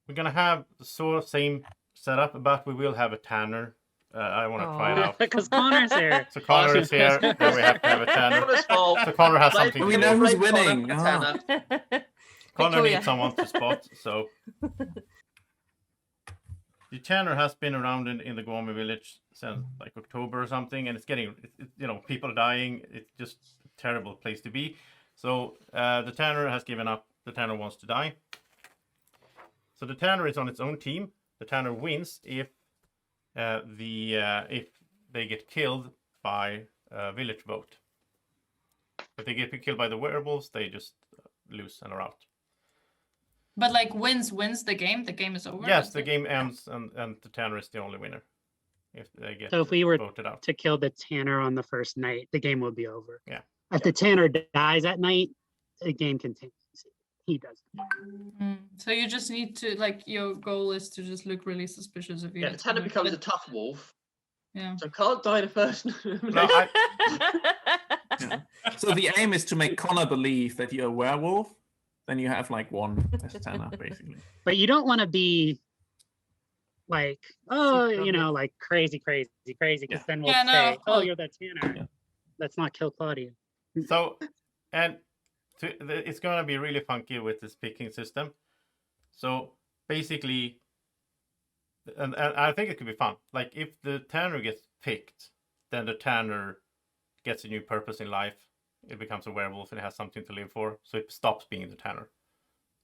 We're gonna have the sort of same setup, but we will have a tanner. I want to try it out. Because Connor's here. So Connor is here, then we have to have a tanner. Connor's fault. So Connor has something We to know do. who's Blame Connor winning. for Ah. Tanner. Connor Victoria. needs someone to spot, so... The tanner has been around in the Gwommy village since like October or something, and it's getting, people are dying. It's just a terrible place to be. So the tanner has given up. The tanner wants to die. So the tanner is on its own team. The tanner wins if if they get killed by a village vote. If they get killed by the werewolves, they just lose and are out. But like wins the game. The game is over. Yes, the game ends, and the tanner is the only winner if they get So if we were voted out. to kill the Tanner on the first night, the game will be over. Yeah. If the Tanner dies at night, the game continues. He does. So you just need to your goal is to just look really suspicious if you. Yeah, the Tanner becomes a tough wolf. Yeah. So can't die the first. No, Yeah. So the aim is to make Connor believe that you're a werewolf. Then you have like one tanner, basically. But you don't want to be like, oh, like crazy, because then we'll Yeah, no, say, of oh, course. you're the Tanner. Yeah. Let's not kill Claudia. So, and it's going to be really funky with this picking system. So basically, and I think it could be fun. Like if the tanner gets picked, then the tanner gets a new purpose in life. It becomes a werewolf and it has something to live for. So it stops being the tanner.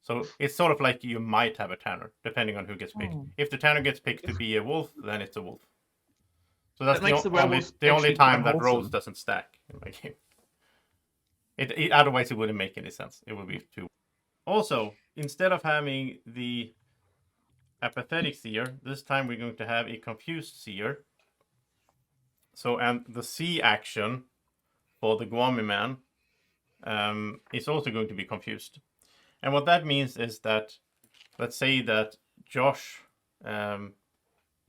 So it's sort of like you might have a tanner, depending on who gets picked. If the tanner gets picked to be a wolf, then it's a wolf. So that's That makes the the only werewolves the only actually time quite that rolls wholesome. doesn't stack in my game. It otherwise it wouldn't make any sense. It would be too. Also, instead of having the apathetic seer, this time we're going to have a confused seer. So, and the C action for the Gwommy man is also going to be confused. And what that means is that, let's say that Josh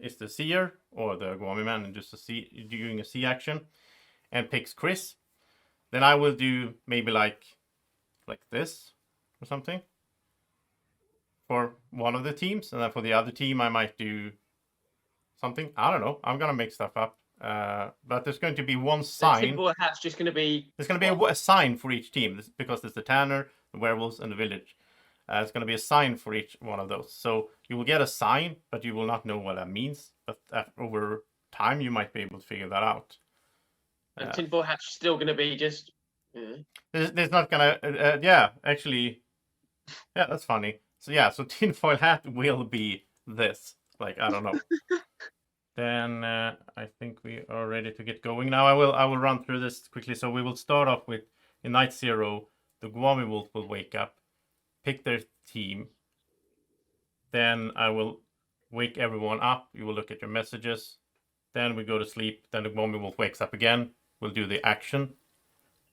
is the seer, or the Gwommy man, and just doing a C action, and picks Chris. Then I will do maybe like this or something for one of the teams, and then for the other team I might do something. I don't know. I'm gonna make stuff up. But there's going to be one sign. Tinfoil hat's just going to be. There's going to be a sign for each team because there's the tanner, the werewolves, and the village. It's going to be a sign for each one of those. So you will get a sign, but you will not know what that means. But over time, you might be able to figure that out. And tinfoil hat's still going to be just. There's not gonna. Actually, that's funny. So tinfoil hat will be this. Like I don't know. Then I think we are ready to get going. Now I will run through this quickly. So we will start off with in night 0, the Gwommywolf will wake up, pick their team. Then I will wake everyone up. You will look at your messages. Then we go to sleep. Then the Gwommywolf wakes up again. We'll do the action.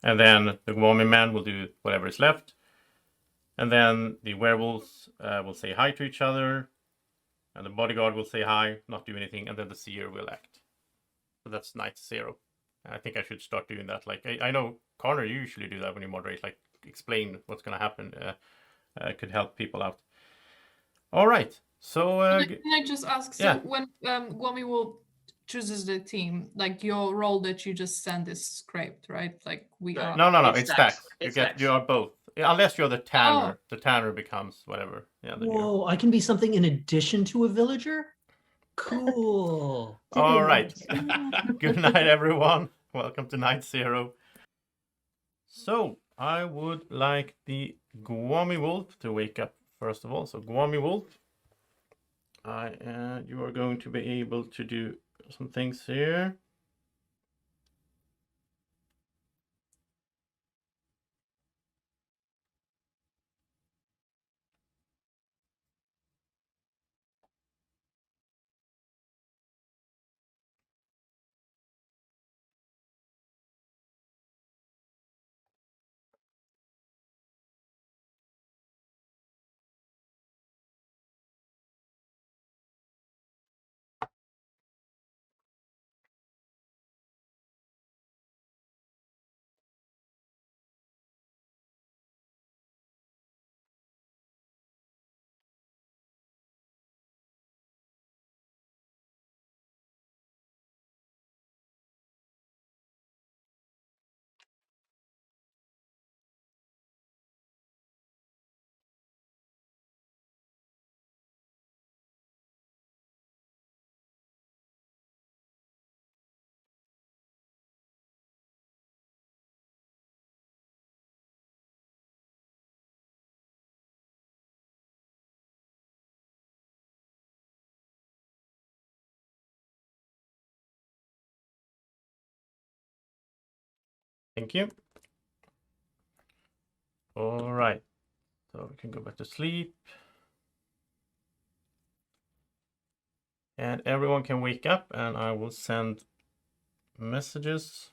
And then the Gwommy man will do whatever is left. And then the werewolves will say hi to each other. And the bodyguard will say hi, not do anything, and then the seer will act. So that's night 0. I think I should start doing that. Like I know Connor, you usually do that when you moderate, like explain what's going to happen. Could help people out. All right. So Can I just ask? So when Gwommywolf chooses the team, like your role that you just send is scraped, right? Like we are. No. It stacks. It stacks. You are both. Unless you're the tanner. The tanner becomes whatever. Yeah. Whoa, I can be something in addition to a villager? Cool. All right. Good night, everyone. Welcome to night 0. So I would like the Gwommywolf to wake up first of all. So Gwommywolf, you are going to be able to do some things here. Thank you. All right. So we can go back to sleep. And everyone can wake up, and I will send messages.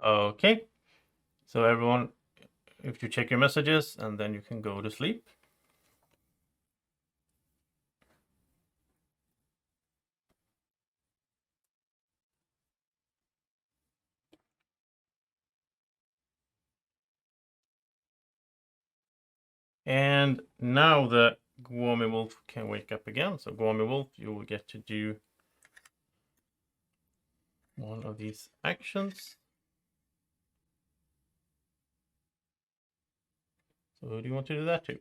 Okay. So everyone, if you check your messages, and then you can go to sleep. And now the Gwommywolf can wake up again. So Gwommywolf, you will get to do one of these actions. So who do you want to do that to?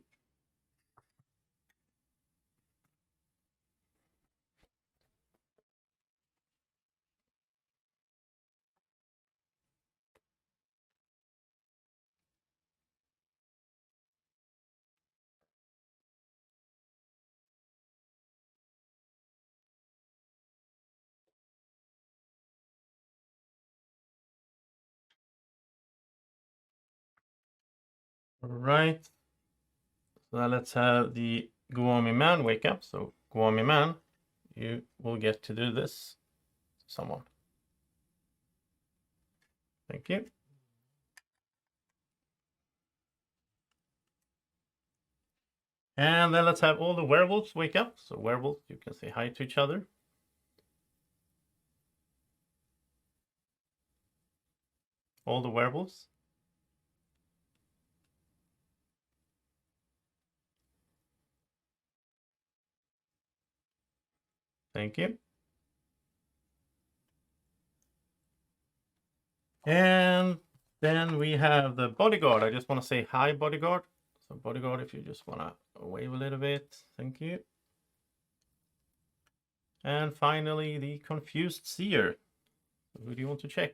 All right. So now let's have the Gwommy man wake up. So Gwommy man, you will get to do this to someone. Thank you. And then let's have all the werewolves wake up. So werewolves, you can say hi to each other. All the werewolves. Thank you. And then we have the bodyguard. I just want to say hi, bodyguard. So bodyguard, if you just want to wave a little bit. Thank you. And finally, the confused seer. Who do you want to check?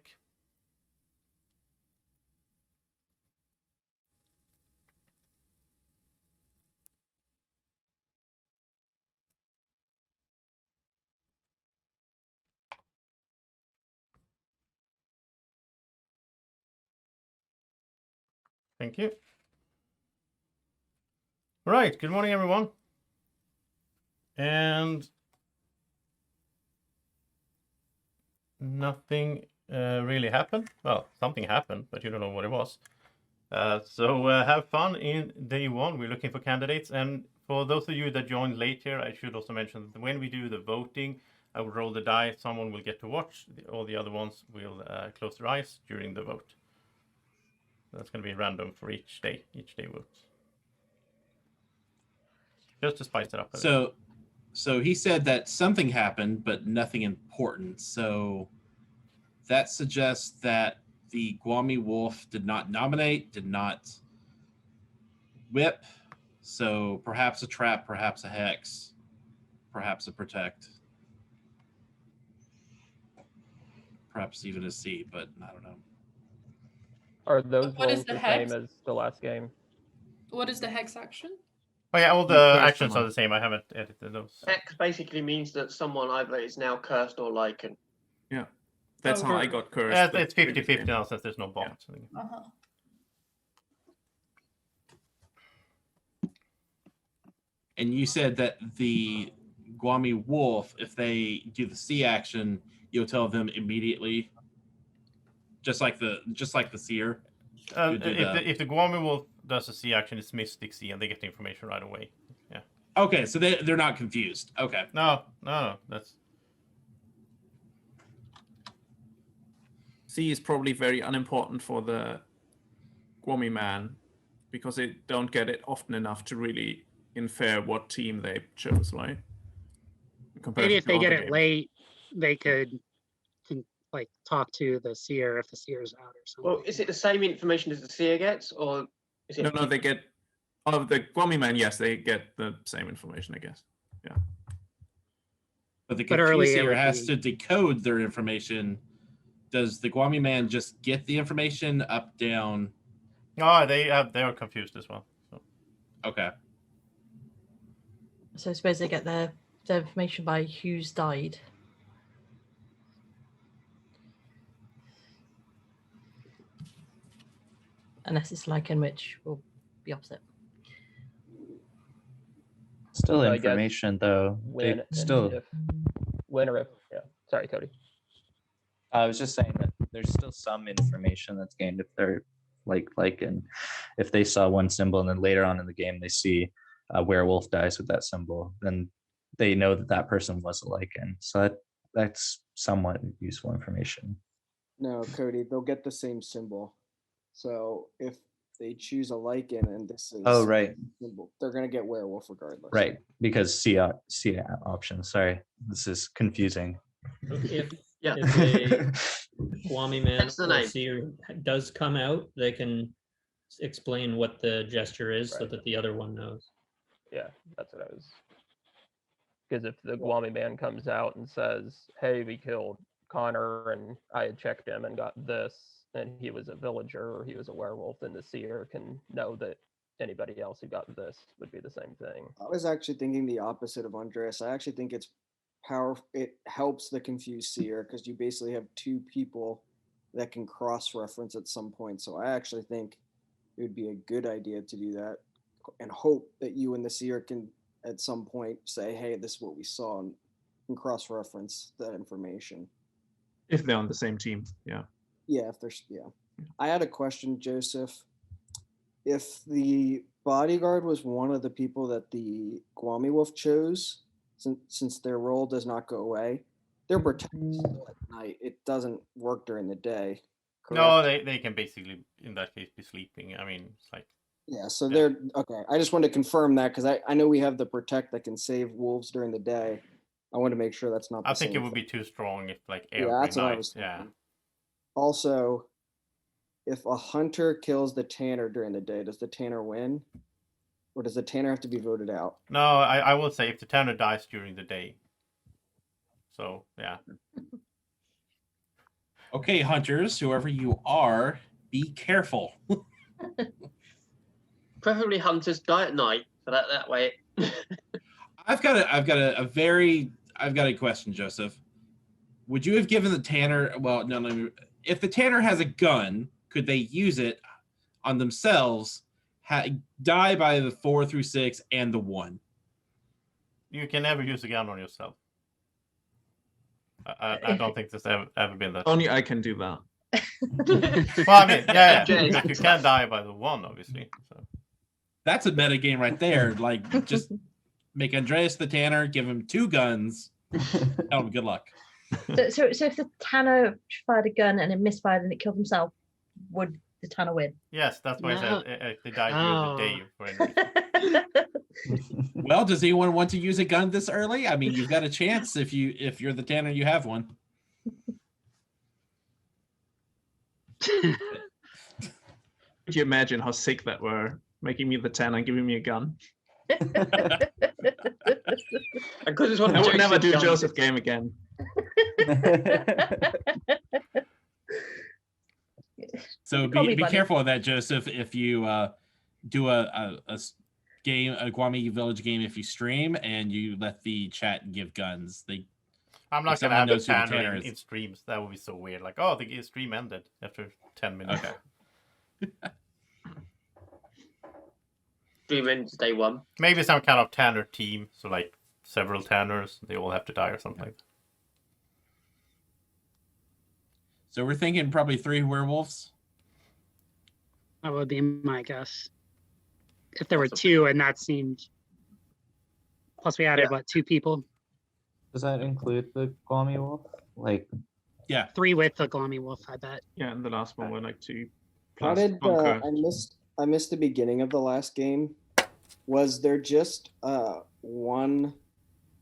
Thank you. All right, good morning, everyone. And nothing really happened. Well, something happened, but you don't know what it was. So have fun in day one. We're looking for candidates. And for those of you that joined late here, I should also mention that when we do the voting, I will roll the die. Someone will get to watch. All the other ones will close their eyes during the vote. That's going to be random for each day. Each day votes. Just to spice it up a bit. So he said that something happened, but nothing important. So that suggests that the Gwommywolf did not nominate, did not whip. So perhaps a trap, perhaps a hex, perhaps a protect, perhaps even a C, but I don't know. Are those What is roles the the hex? same as the last game? What is the hex action? Oh yeah, all You the curse actions someone. are the same. I haven't edited those. Hex basically means that someone either is now cursed or lichened. Yeah. That's Oh, how I got cursed. with It's previous 50-50 game. now since there's no bot. Uh-huh. And you said that the Gwommywolf, if they do the C action, you'll tell them immediately, just like the seer. You do If the Gwommywolf does a C action, it's Mystic C, and they get the information right away. Okay, so they're not confused. Okay. No. That's C is probably very unimportant for the Gwommy man because they don't get it often enough to really infer what team they chose, right? Compared Maybe to if they other get it games. late, they could like talk to the seer if the seer's out or something. Well, is it the same information as the seer gets, or is it? No, they get. Oh, the Gwommy man, yes, they get the same information, I guess. Yeah. But the But early, it Confucier would has be- to decode their information. Does the Gwommy man just get the information up, down? oh, they are confused as well. So. Okay. So I suppose they get their information by who's died. Unless it's Lycan, which will be opposite. Still So I guess information though. They Win still. if win or if yeah. Sorry, Cody. I was just saying that there's still some information that's gained if they're and if they saw one symbol and then later on in the game they see a werewolf dies with that symbol, then they know that that person was a Lycan. So that's somewhat useful information. No, Cody, they'll get the same symbol. So if they choose a Lycan and this is Oh, right. symbol, they're gonna get werewolf regardless. Right, because C option. Sorry, this is confusing. If Yeah. if a Gwommy man That's the or name. seer does come out, they can explain what the gesture is so Right. that the other one knows. Yeah, that's what I was. Because if the Gwommy man comes out and says, "Hey, we killed Connor, and I had checked him and got this, and he was a villager or he was a werewolf," then the seer can know that anybody else who got this would be the same thing. I was actually thinking the opposite of Andreas. I actually think it's powerful. It helps the confused seer because you basically have two people that can cross-reference at some point. So I actually think it would be a good idea to do that and hope that you and the seer can at some point say, hey, this is what we saw, and cross-reference that information. If they're on the same team, yeah. Yeah, if there's I had a question, Joseph. If the bodyguard was one of the people that the Gwommywolf chose, since their role does not go away, they're protected still at night. It doesn't work during the day. No, correct? they can basically in that case be sleeping. I mean, it's like Yeah, so Yeah. they're okay. I just wanted to confirm that because I know we have the protect that can save wolves during the day. I want to make sure that's not. I the think it same would thing. be too strong if like Yeah, every that's what I night. was Yeah. thinking. Also, if a hunter kills the tanner during the day, does the tanner win? Or does the tanner have to be voted out? No, I will say if the tanner dies during the day. So yeah. Okay, hunters, whoever you are, be careful. Preferably hunters die at night, so that way. I've got a question, Joseph. Would you have given the tanner? Well, no. If the tanner has a gun, could they use it on themselves? Die by the 4 through 6 and the 1. You can never use a gun on yourself. I don't think there's ever been that. Only I can do that. Well, I mean, yeah, Jay. but you can die by the 1, obviously. So. That's a meta game right there. Like, just make Andreas the tanner, give him 2 guns. Tell him good luck. So if the tanner fired a gun and it misfired and it killed himself, would the tanner win? Yes, that's why I said if they die during the day. For any Well, does anyone want to use a gun this early? I mean, you've got a chance if you're the tanner, you have one. Could you imagine how sick that were? Making me the 10 and giving me a gun. Because it's one I of would never do Joseph's Joseph game again. So Call me be buddy. careful of that, Joseph. If you do a game, a Gwommy Village game, if you stream and you let the chat give guns, I'm not If gonna someone have the knows who the tanner tanner in is. streams. That would be so weird. Like, oh, the stream ended after 10 minutes. Okay. Stream ends day 1. Maybe some kind of tanner team. So like several tanners, they all have to die or something. So we're thinking probably 3 werewolves. That would be my guess. If there were 2 and that seemed Plus we added what, 2 people? Does that include the Gwommywolf? Like, Yeah. 3 with the Gwommywolf, I bet. Yeah, and the last one were like 2 How plus did bunker. I missed the beginning of the last game? Was there just one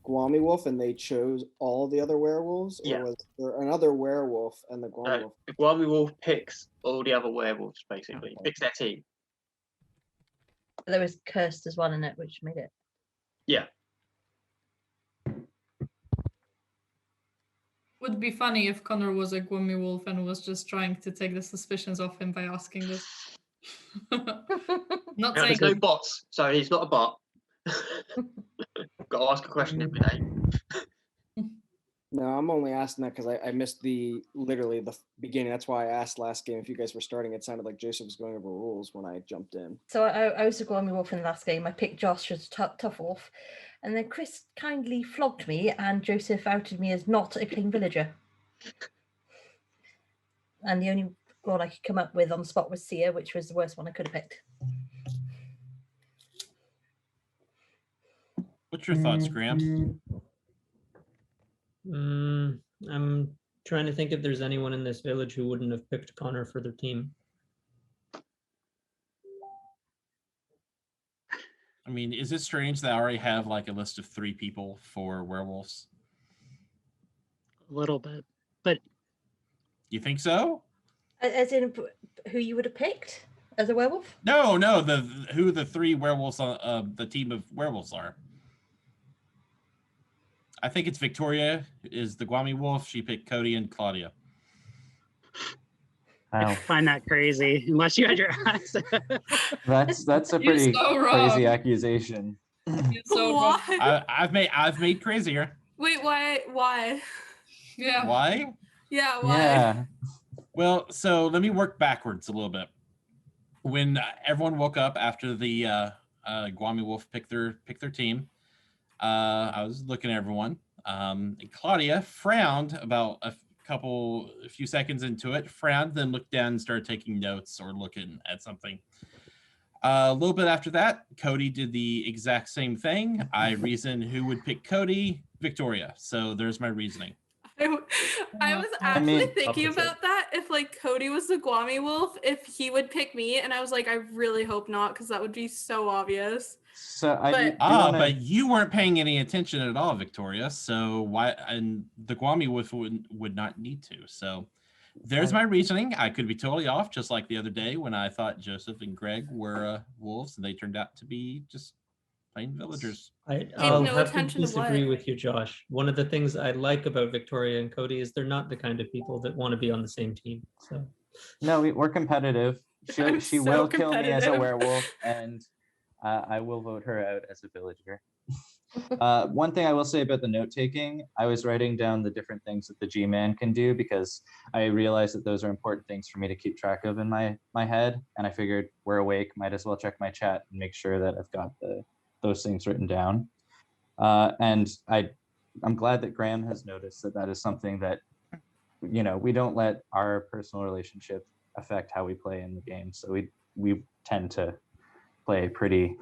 Gwommywolf and they chose all the other werewolves, or Yeah. was there another werewolf and the Gwommywolf? The Gwommywolf picks all the other werewolves, basically. Picks their team. There was cursed as well in it, which made it. Yeah. Would be funny if Connor was a Gwommywolf and was just trying to take the suspicions off him by asking this. Not Now, saying there's no bots, so he's not a bot. Got to ask a question every day. No, I'm only asking that because I missed literally the beginning. That's why I asked last game if you guys were starting. It sounded like Joseph was going over rules when I jumped in. So I was a Gwommywolf in the last game. I picked Josh as tough wolf, and then Chris kindly flogged me, and Joseph outed me as not a clean villager. And the only one I could come up with on the spot was Seer, which was the worst one I could have picked. What's your thoughts, Graham? I'm trying to think if there's anyone in this village who wouldn't have picked Connor for their team. I mean, is it strange that I already have like a list of 3 people for werewolves? A little bit, but You think so? As in who you would have picked as a werewolf? No, who the 3 werewolves on the team of werewolves are. I think it's Victoria is the Gwommywolf. She picked Cody and Claudia. I find that crazy, unless you had your eyes. That's a You're pretty so crazy wrong. accusation. So Why? I've made crazier. Wait, why? Yeah. Why? Yeah, why? Yeah. Well, so let me work backwards a little bit. When everyone woke up after the Gwommywolf picked their team, I was looking at everyone. And Claudia frowned about a few seconds into it, frowned, then looked down and started taking notes or looking at something. A little bit after that, Cody did the exact same thing. I reasoned who would pick Cody, Victoria. So there's my reasoning. I was actually thinking about that. If like Cody was the Gwommywolf, if he would pick me, and I was like, I really hope not, because that would be so obvious. So but you weren't paying any attention at all, Victoria. So why? And the Gwommywolf would not need to. So there's my reasoning. I could be totally off, just like the other day when I thought Joseph and Greg were wolves, and they turned out to be just plain villagers. I'll have to disagree with you, Josh. One of the things I like about Victoria and Cody is they're not the kind of people that want to be on the same team. So No, we're competitive. She so will kill me as a competitive. werewolf, and I will vote her out as a villager. One thing I will say about the note taking, I was writing down the different things that the G-Man can do because I realized that those are important things for me to keep track of in my head, and I figured we're awake, might as well check my chat and make sure that I've got those things written down. And I'm glad that Graham has noticed that is something that, we don't let our personal relationship affect how we play in the game. So we tend to play pretty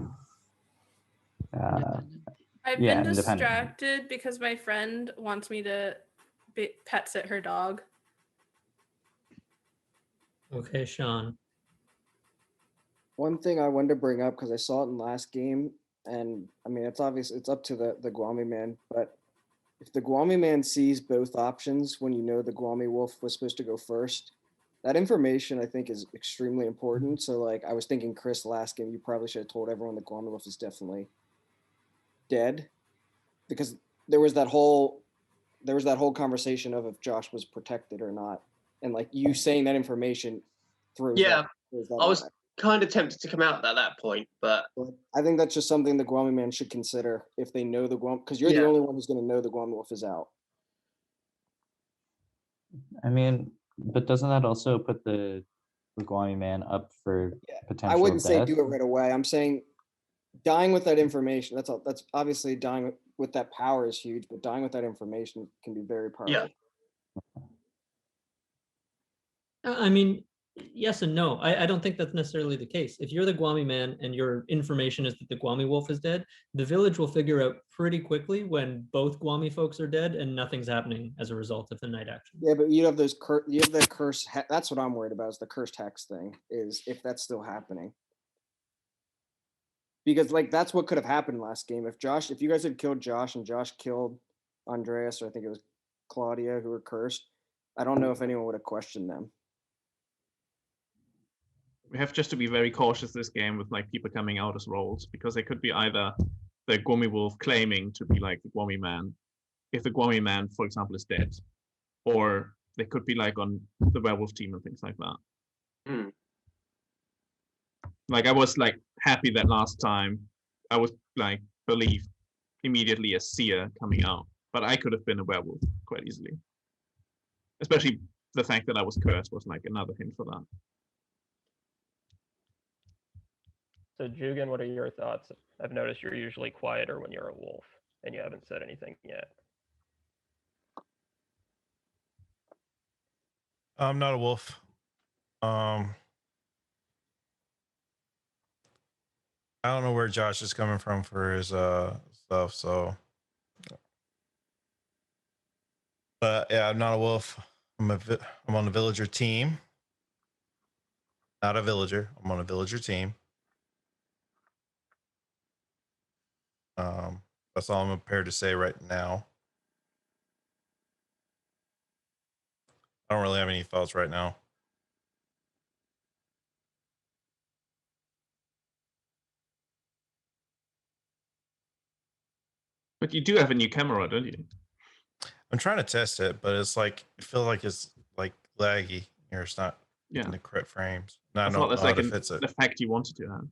I've been distracted because my friend wants me to pet sit her dog. okay, Sean. One thing I wanted to bring up because I saw it in last game, and I mean it's obvious it's up to the Gwami man, but if the Gwami man sees both options when the Gwommywolf was supposed to go first, that information I think is extremely important. So like I was thinking, Chris, last game you probably should have told everyone the Gwommywolf is definitely dead, because there was that whole conversation of if Josh was protected or not, and like you saying that information through. Yeah, I was kind of tempted to come out at that point, but I think that's just something the Gwami man should consider if they know the Gwami, because you're the only one who's going to know the Gwommywolf is out. I mean, but doesn't that also put the Gwami man up for potential I wouldn't say death? do it right away. I'm saying dying with that information. That's all. That's obviously dying with that power is huge, but dying with that information can be very powerful. I mean, yes and no. I don't think that's necessarily the case. If you're the Gwami man and your information is that the Gwommywolf is dead, the village will figure out pretty quickly when both Gwami folks are dead and nothing's happening as a result of the night action. Yeah, but you have those you have the curse. That's what I'm worried about, is the cursed hex thing, is if that's still happening. Because like that's what could have happened last game. If you guys had killed Josh and Josh killed Andreas, or I think it was Claudia, who were cursed, I don't know if anyone would have questioned them. We have just to be very cautious this game with like people coming out as roles, because they could be either the Gwommywolf claiming to be like the Gwommy man, if the Gwommy man, for example, is dead, or they could be like on the werewolf team and things like that. Mm. Like I was like happy that last time I was like believed immediately as seer coming out, but I could have been a werewolf quite easily. Especially the fact that I was cursed was like another hint for that. So Jugan, what are your thoughts? I've noticed you're usually quieter when you're a wolf, and you haven't said anything yet. I'm not a wolf. I don't know where Josh is coming from for his stuff, so. But yeah, I'm not a wolf. I'm on a villager team. Not a villager. I'm on a villager team. That's all I'm prepared to say right now. I don't really have any thoughts right now. But you do have a new camera, don't you? I'm trying to test it, but it's like I feel like it's like laggy. Or it's not in the correct frames. And I don't know how to fix it. The fact you wanted to have.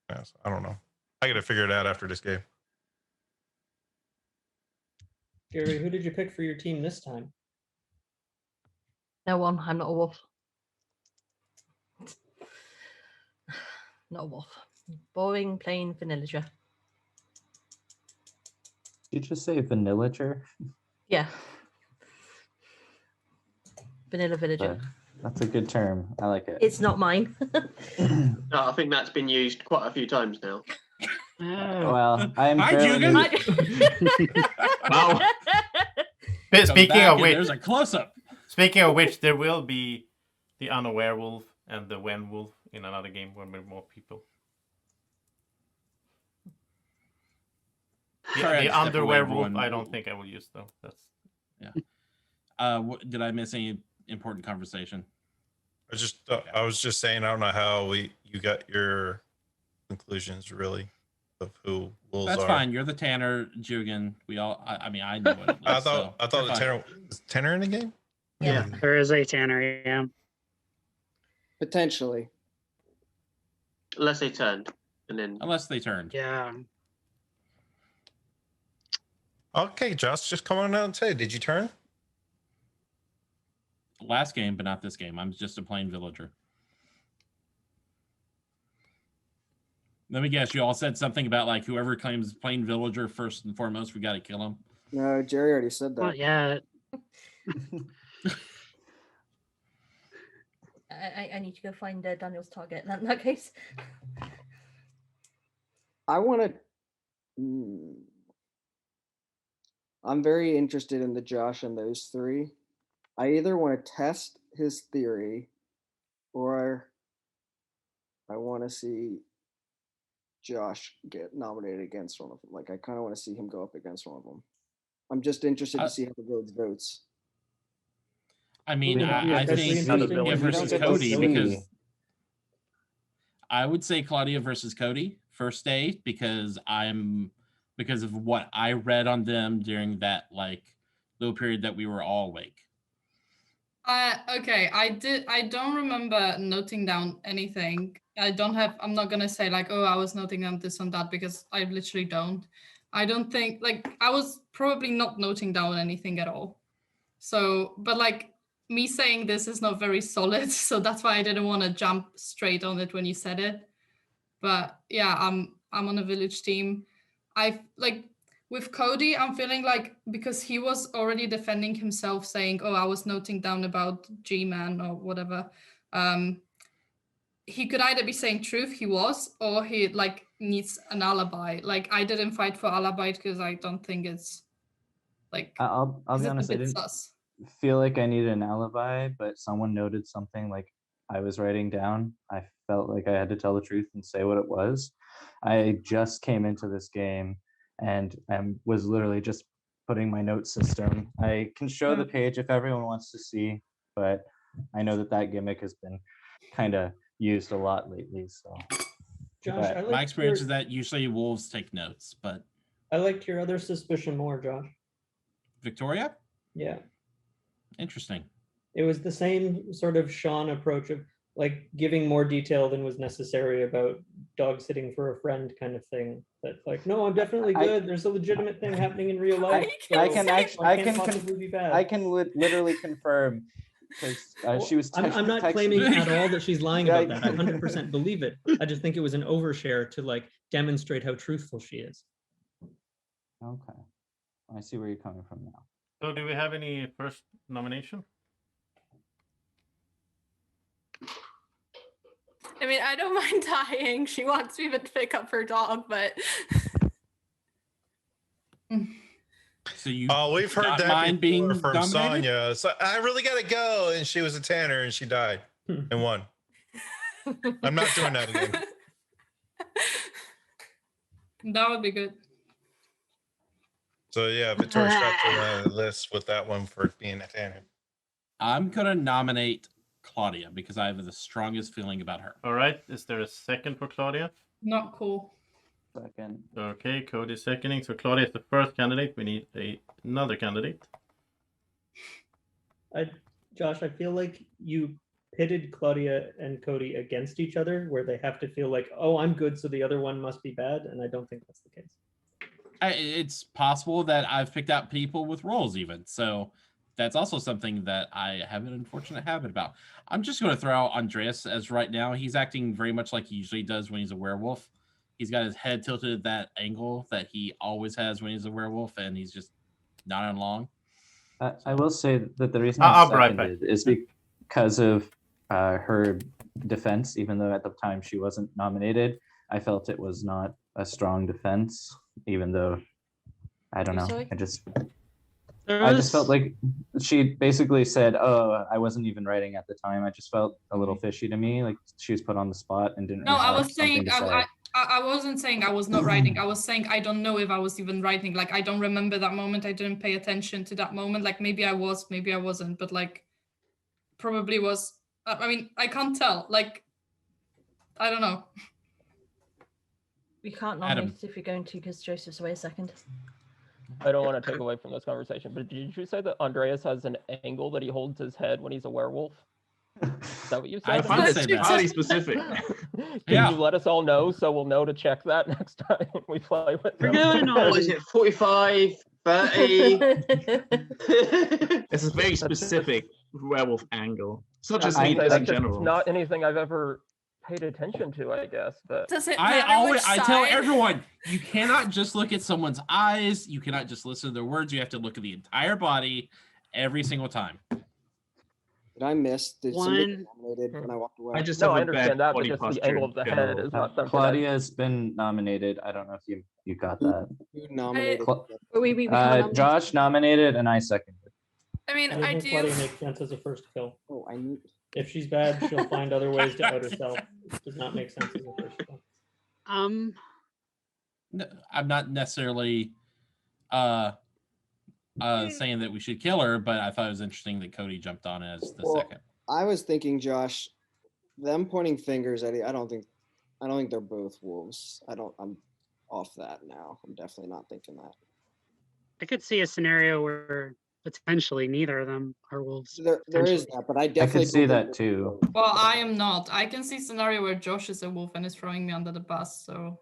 Yes, I don't know. I got to figure it out after this game. Jerry, who did you pick for your team this time? No one. I'm not a wolf. Not a wolf. Boring, plain vanillager. Did you just say vanillager? Yeah. Vanilla villager. That's a good term. I like it. It's not mine. No, I think that's been used quite a few times now. Well, I'm. Hi, Jugan. Wow. Speaking of which, there's a close-up. Speaking of which, there will be the unaware wolf and the wen wolf in another game when we're more people. The underwear wolf, I don't think I will use though. That's did I miss any important conversation? I was just saying I don't know how you got your conclusions really of who wolves That's are. fine. You're the Tanner, Jugan. We all. I mean, I know what it is. I thought the Tanner is Tanner in the game. Yeah, there is a Tanner. Yeah, potentially. Unless they turned, and then. Unless they turned. Yeah. Okay, Josh, just come on out and say, did you turn? Last game, but not this game. I'm just a plain villager. Let me guess. You all said something about like whoever claims plain villager first and foremost, we got to kill him. No, Jerry already said that. Not yet. I need to go find Daniel's target in that case. I want to. I'm very interested in the Josh and those three. I either want to test his theory, or I want to see Josh get nominated against one of them. Like I kind of want to see him go up against one of them. I'm just interested to see how the village votes. I mean, I think Claudia versus Cody, because I would say Claudia versus Cody first day because of what I read on them during that like little period that we were all awake. Okay, I don't remember noting down anything. I'm not gonna say like, oh, I was noting down this and that because I literally don't. I don't think like I was probably not noting down anything at all. So, but like me saying this is not very solid, so that's why I didn't want to jump straight on it when you said it. But yeah, I'm on a village team. I like with Cody, I'm feeling like because he was already defending himself, saying, "Oh, I was noting down about G-Man or whatever." He could either be saying truth, he was, or he like needs an alibi. Like I didn't fight for alibi because I don't think it's like. I'll is be it a honest, I bit didn't sus? feel like I needed an alibi, but someone noted something like I was writing down. I felt like I had to tell the truth and say what it was. I just came into this game and was literally just putting my note system. I can show the page if everyone wants to see, but I know that gimmick has been kind of used a lot lately. So, Josh, I My liked experience your, is that usually wolves take notes, but I liked your other suspicion more, Josh. Victoria, Yeah. interesting. It was the same sort of Sean approach of like giving more detail than was necessary about dog sitting for a friend kind of thing. That's like, no, I'm definitely good. There's a legitimate thing happening in real life. I can actually, I can't possibly be bad. I can literally confirm because she was. I'm not texting claiming me. at all that she's lying Yeah, about that. I 100% believe it. I just think it was an overshare to like demonstrate how truthful she is. Okay, I see where you're coming from now. So, do we have any first nomination? I mean, I don't mind dying. She wants me to pick up her dog, but So you. Oh, we've heard not that mind before being from dominated? Sonya. So I really gotta go, and she was a Tanner, and she died and won. I'm not doing that again. That would be good. So yeah, Victoria's got the list with that one for being a Tanner. I'm gonna nominate Claudia because I have the strongest feeling about her. All right. Is there a second for Claudia? Not cool. Second. Okay, Cody's seconding. So Claudia is the first candidate. We need another candidate. Josh, I feel like you pitted Claudia and Cody against each other, where they have to feel like, oh, I'm good, so the other one must be bad, and I don't think that's the case. It's possible that I've picked out people with roles even. So that's also something that I have an unfortunate habit about. I'm just going to throw out Andreas as right now. He's acting very much like he usually does when he's a werewolf. He's got his head tilted at that angle that he always has when he's a werewolf, and he's just not on long. I will say that the reason I'll I be right back. seconded is because of her defense, even though at the time she wasn't nominated. I felt it was not a strong defense, even though I don't know. Sorry? I just felt like she basically said, "Oh, I wasn't even writing at the time." I just felt a little fishy to me, like she was put on the spot and didn't. No, really I have was saying something to say. I wasn't saying I was not writing. I was saying I don't know if I was even writing. Like I don't remember that moment. I didn't pay attention to that moment. Like maybe I was, maybe I wasn't, but like probably was. I mean, I can't tell. Like I don't know. We can't Adam. nominate if you're going to because Joseph's away a second. I don't want to take away from this conversation, but did you say that Andreas has an angle that he holds his head when he's a werewolf? Is that what you said? I did say that. Highly specific. Can Yeah. you let us all know so we'll know to check that next time we play with We're them? going on. What is it? 45, 30. It's a very specific werewolf angle. It's not just I in say that's just general. not anything I've ever paid attention to, I guess. But does it I matter which tell side? everyone, you cannot just look at someone's eyes. You cannot just listen to their words. You have to look at the entire body every single time. Did I miss? Did somebody get One. nominated when I walked away? I just no, have I a bad understand that, but body just the posture angle in of the general. head is not something. Claudia has been nominated. I don't know if you got that. Who nominated? We can't nominate. Josh nominated and I seconded. I mean, I I think do. Claudia makes sense as a first kill. Oh, I knew. If she's bad, she'll find other ways to out herself. It does not make sense as a first kill. No, I'm not necessarily saying that we should kill her, but I thought it was interesting that Cody jumped on as the Well, second. I was thinking, Josh, them pointing fingers at you. I don't think they're both wolves. I'm off that now. I'm definitely not thinking that. I could see a scenario where potentially neither of them are wolves. There is potentially. that, but I definitely see believe that they're too. both. Well, I am not. I can see scenario where Josh is a wolf and is throwing me under the bus. So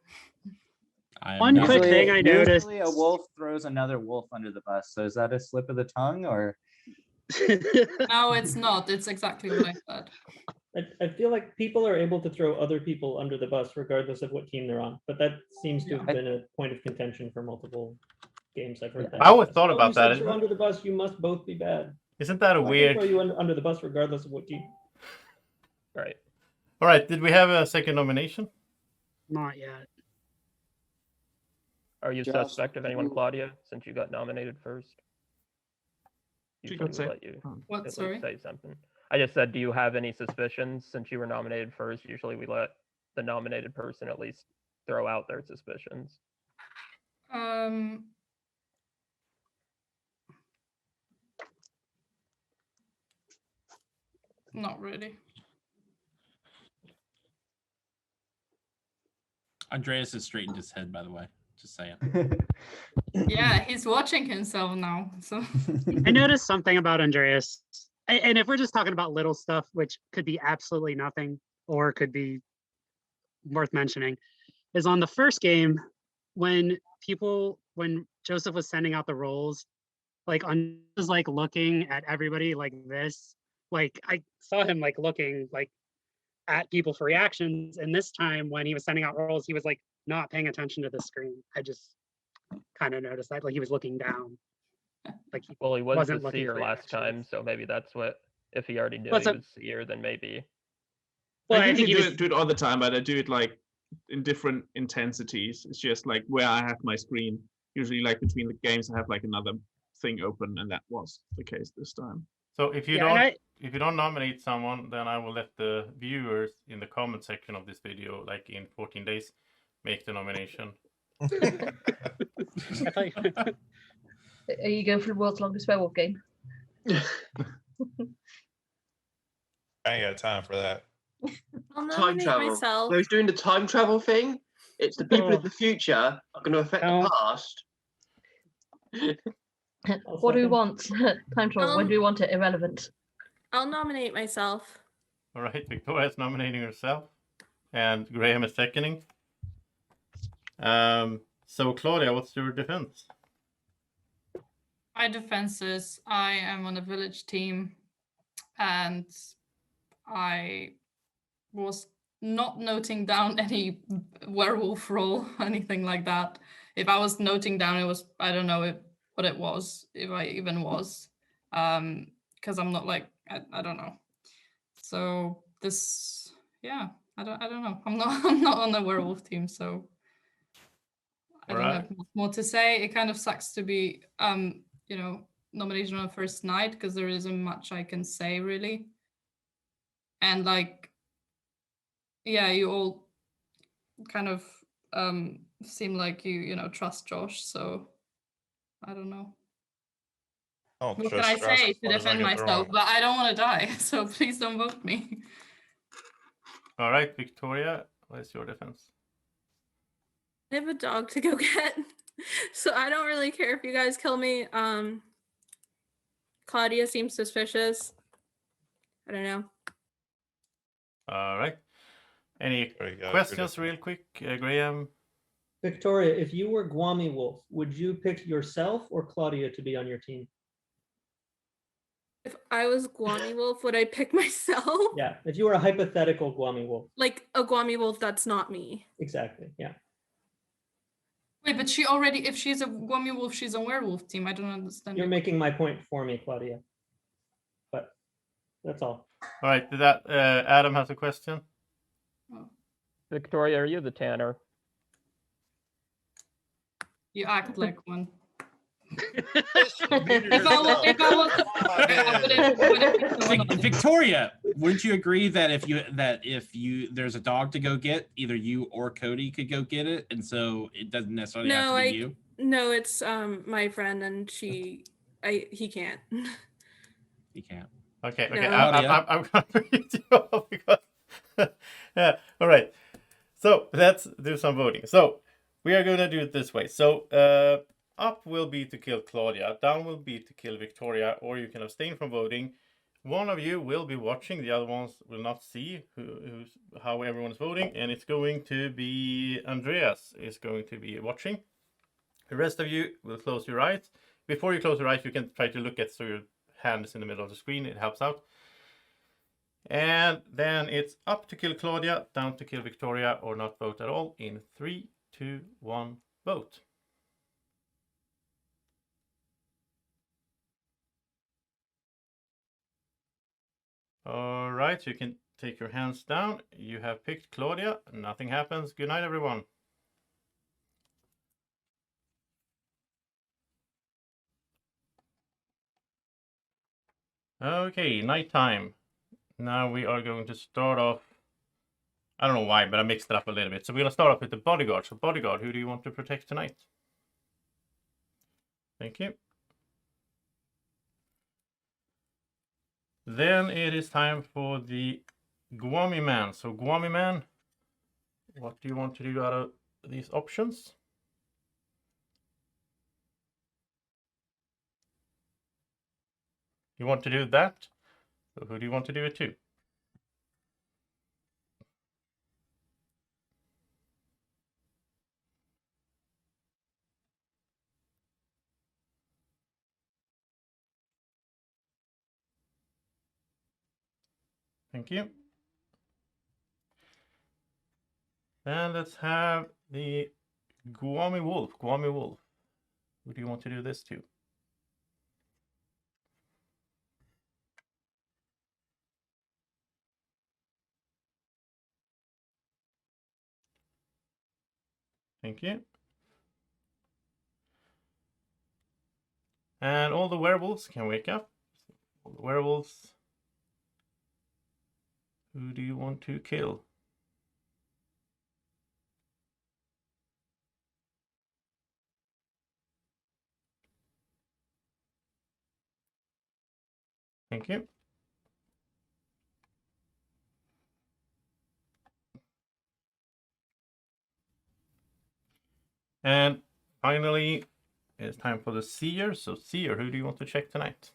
I am One not. quick thing I noticed. Usually a wolf throws another wolf under the bus. So is that a slip of the tongue or? no, it's not. It's exactly what I said. I feel like people are able to throw other people under the bus regardless of what team they're on, but that seems to have been a point of contention for multiple games I've heard that. I always thought Oh, about you said that. you're under the bus. You must both be bad. Isn't that a I can weird? throw you under the bus regardless of what team. Right. All right. Did we have a second nomination? Not yet. Are you Josh, suspect of anyone, you- Claudia, since you got nominated first? She Usually got we say- let you What? at least Sorry. say something. I just said, do you have any suspicions since you were nominated first? Usually we let the nominated person at least throw out their suspicions. Not really. Andreas has straightened his head, by the way. Just saying. Yeah, he's watching himself now. So I noticed something about Andreas, and if we're just talking about little stuff, which could be absolutely nothing or could be worth mentioning, is on the first game when Joseph was sending out the rolls, like was like looking at everybody like this. Like I saw him like looking like at people for reactions, and this time when he was sending out rolls, he was like not paying attention to the screen. I just kind of noticed that, like he was looking down. Like he Well, he was wasn't the looking seer for last time, reactions. so maybe that's what. If he already knew Well, he so- was seer, then maybe. Well, I I think usually he was. do it all the time, but I do it like in different intensities. It's just like where I have my screen. Usually, like between the games, I have like another thing open, and that was the case this time. So if you Yeah, and if you don't nominate someone, then I will let the viewers in the comment section of this video, like in 14 days, make the nomination. I thought you- Are you going for the world's longest werewolf game? I ain't got time for that. I'll Time nominate travel. myself. So he's doing the time travel thing. It's the people Oh. of the future are going to affect No. the past. What do we want? Time travel. When Um, do we want it? Irrelevant. I'll nominate myself. All right, Victoria's nominating herself, and Graham is seconding. So Claudia, what's your defense? my defense is I am on a village team, and I was not noting down any werewolf role, anything like that. If I was noting down, it was I don't know what it was, if I even was, because I'm not like I don't know. So this, yeah, I don't know. I'm not on the werewolf team, so I don't Alright. have much more to say. It kind of sucks to be nomination on the first night because there isn't much I can say really. And like, yeah, you all kind of seem like you trust Josh, so I don't know. Oh, What can I say to defend myself? But I don't want to die, so please don't vote me. All right, Victoria, what is your defense? I have a dog to go get, so I don't really care if you guys kill me. Claudia seems suspicious. I don't know. All right. Any There you go, questions, good. real quick, Graham? Victoria, if you were Gwommywolf, would you pick yourself or Claudia to be on your team? If I was Gwommywolf, would I pick myself? Yeah, if you were a hypothetical Gwommywolf. Like a Gwommywolf that's not me. Exactly, yeah. Wait, but she already, if she's a Gwommywolf, she's a werewolf team. I don't understand. You're making my point for me, Claudia. But that's all. All right, did that Adam has a question. Victoria, are you the tanner? You act like one. Victoria, wouldn't you agree that if you there's a dog to go get, either you or Cody could go get it, and so it doesn't necessarily have to be you? No, it's my friend, and he can't. He can't. Okay, No. okay. I'm gonna read you off because yeah. All right. So let's do some voting. So we are gonna do it this way. So up will be to kill Claudia, down will be to kill Victoria, or you can abstain from voting. One of you will be watching, the other ones will not see how everyone is voting, and it's going to be Andreas is going to be watching. The rest of you will close your eyes. Before you close your eyes, you can try to look at so your hand is in the middle of the screen. It helps out. And then it's up to kill Claudia, down to kill Victoria, or not vote at all. In 3, 2, 1, vote. All right, you can take your hands down. You have picked Claudia. Nothing happens. Good night, everyone. Okay, nighttime. Now we are going to start off. I don't know why, but I mixed it up a little bit. So we're going to start off with the bodyguard. So bodyguard, who do you want to protect tonight? Thank you. Then it is time for the Gwommyman. So Gwommyman, what do you want to do out of these options? You want to do that? So who do you want to do it to? Thank you. And let's have the Gwommywolf. Gwommywolf. Who do you want to do this to? Thank you. And all the werewolves can wake up. All the werewolves. Who do you want to kill? Thank you. And finally, it's time for the seer. So seer, who do you want to check tonight?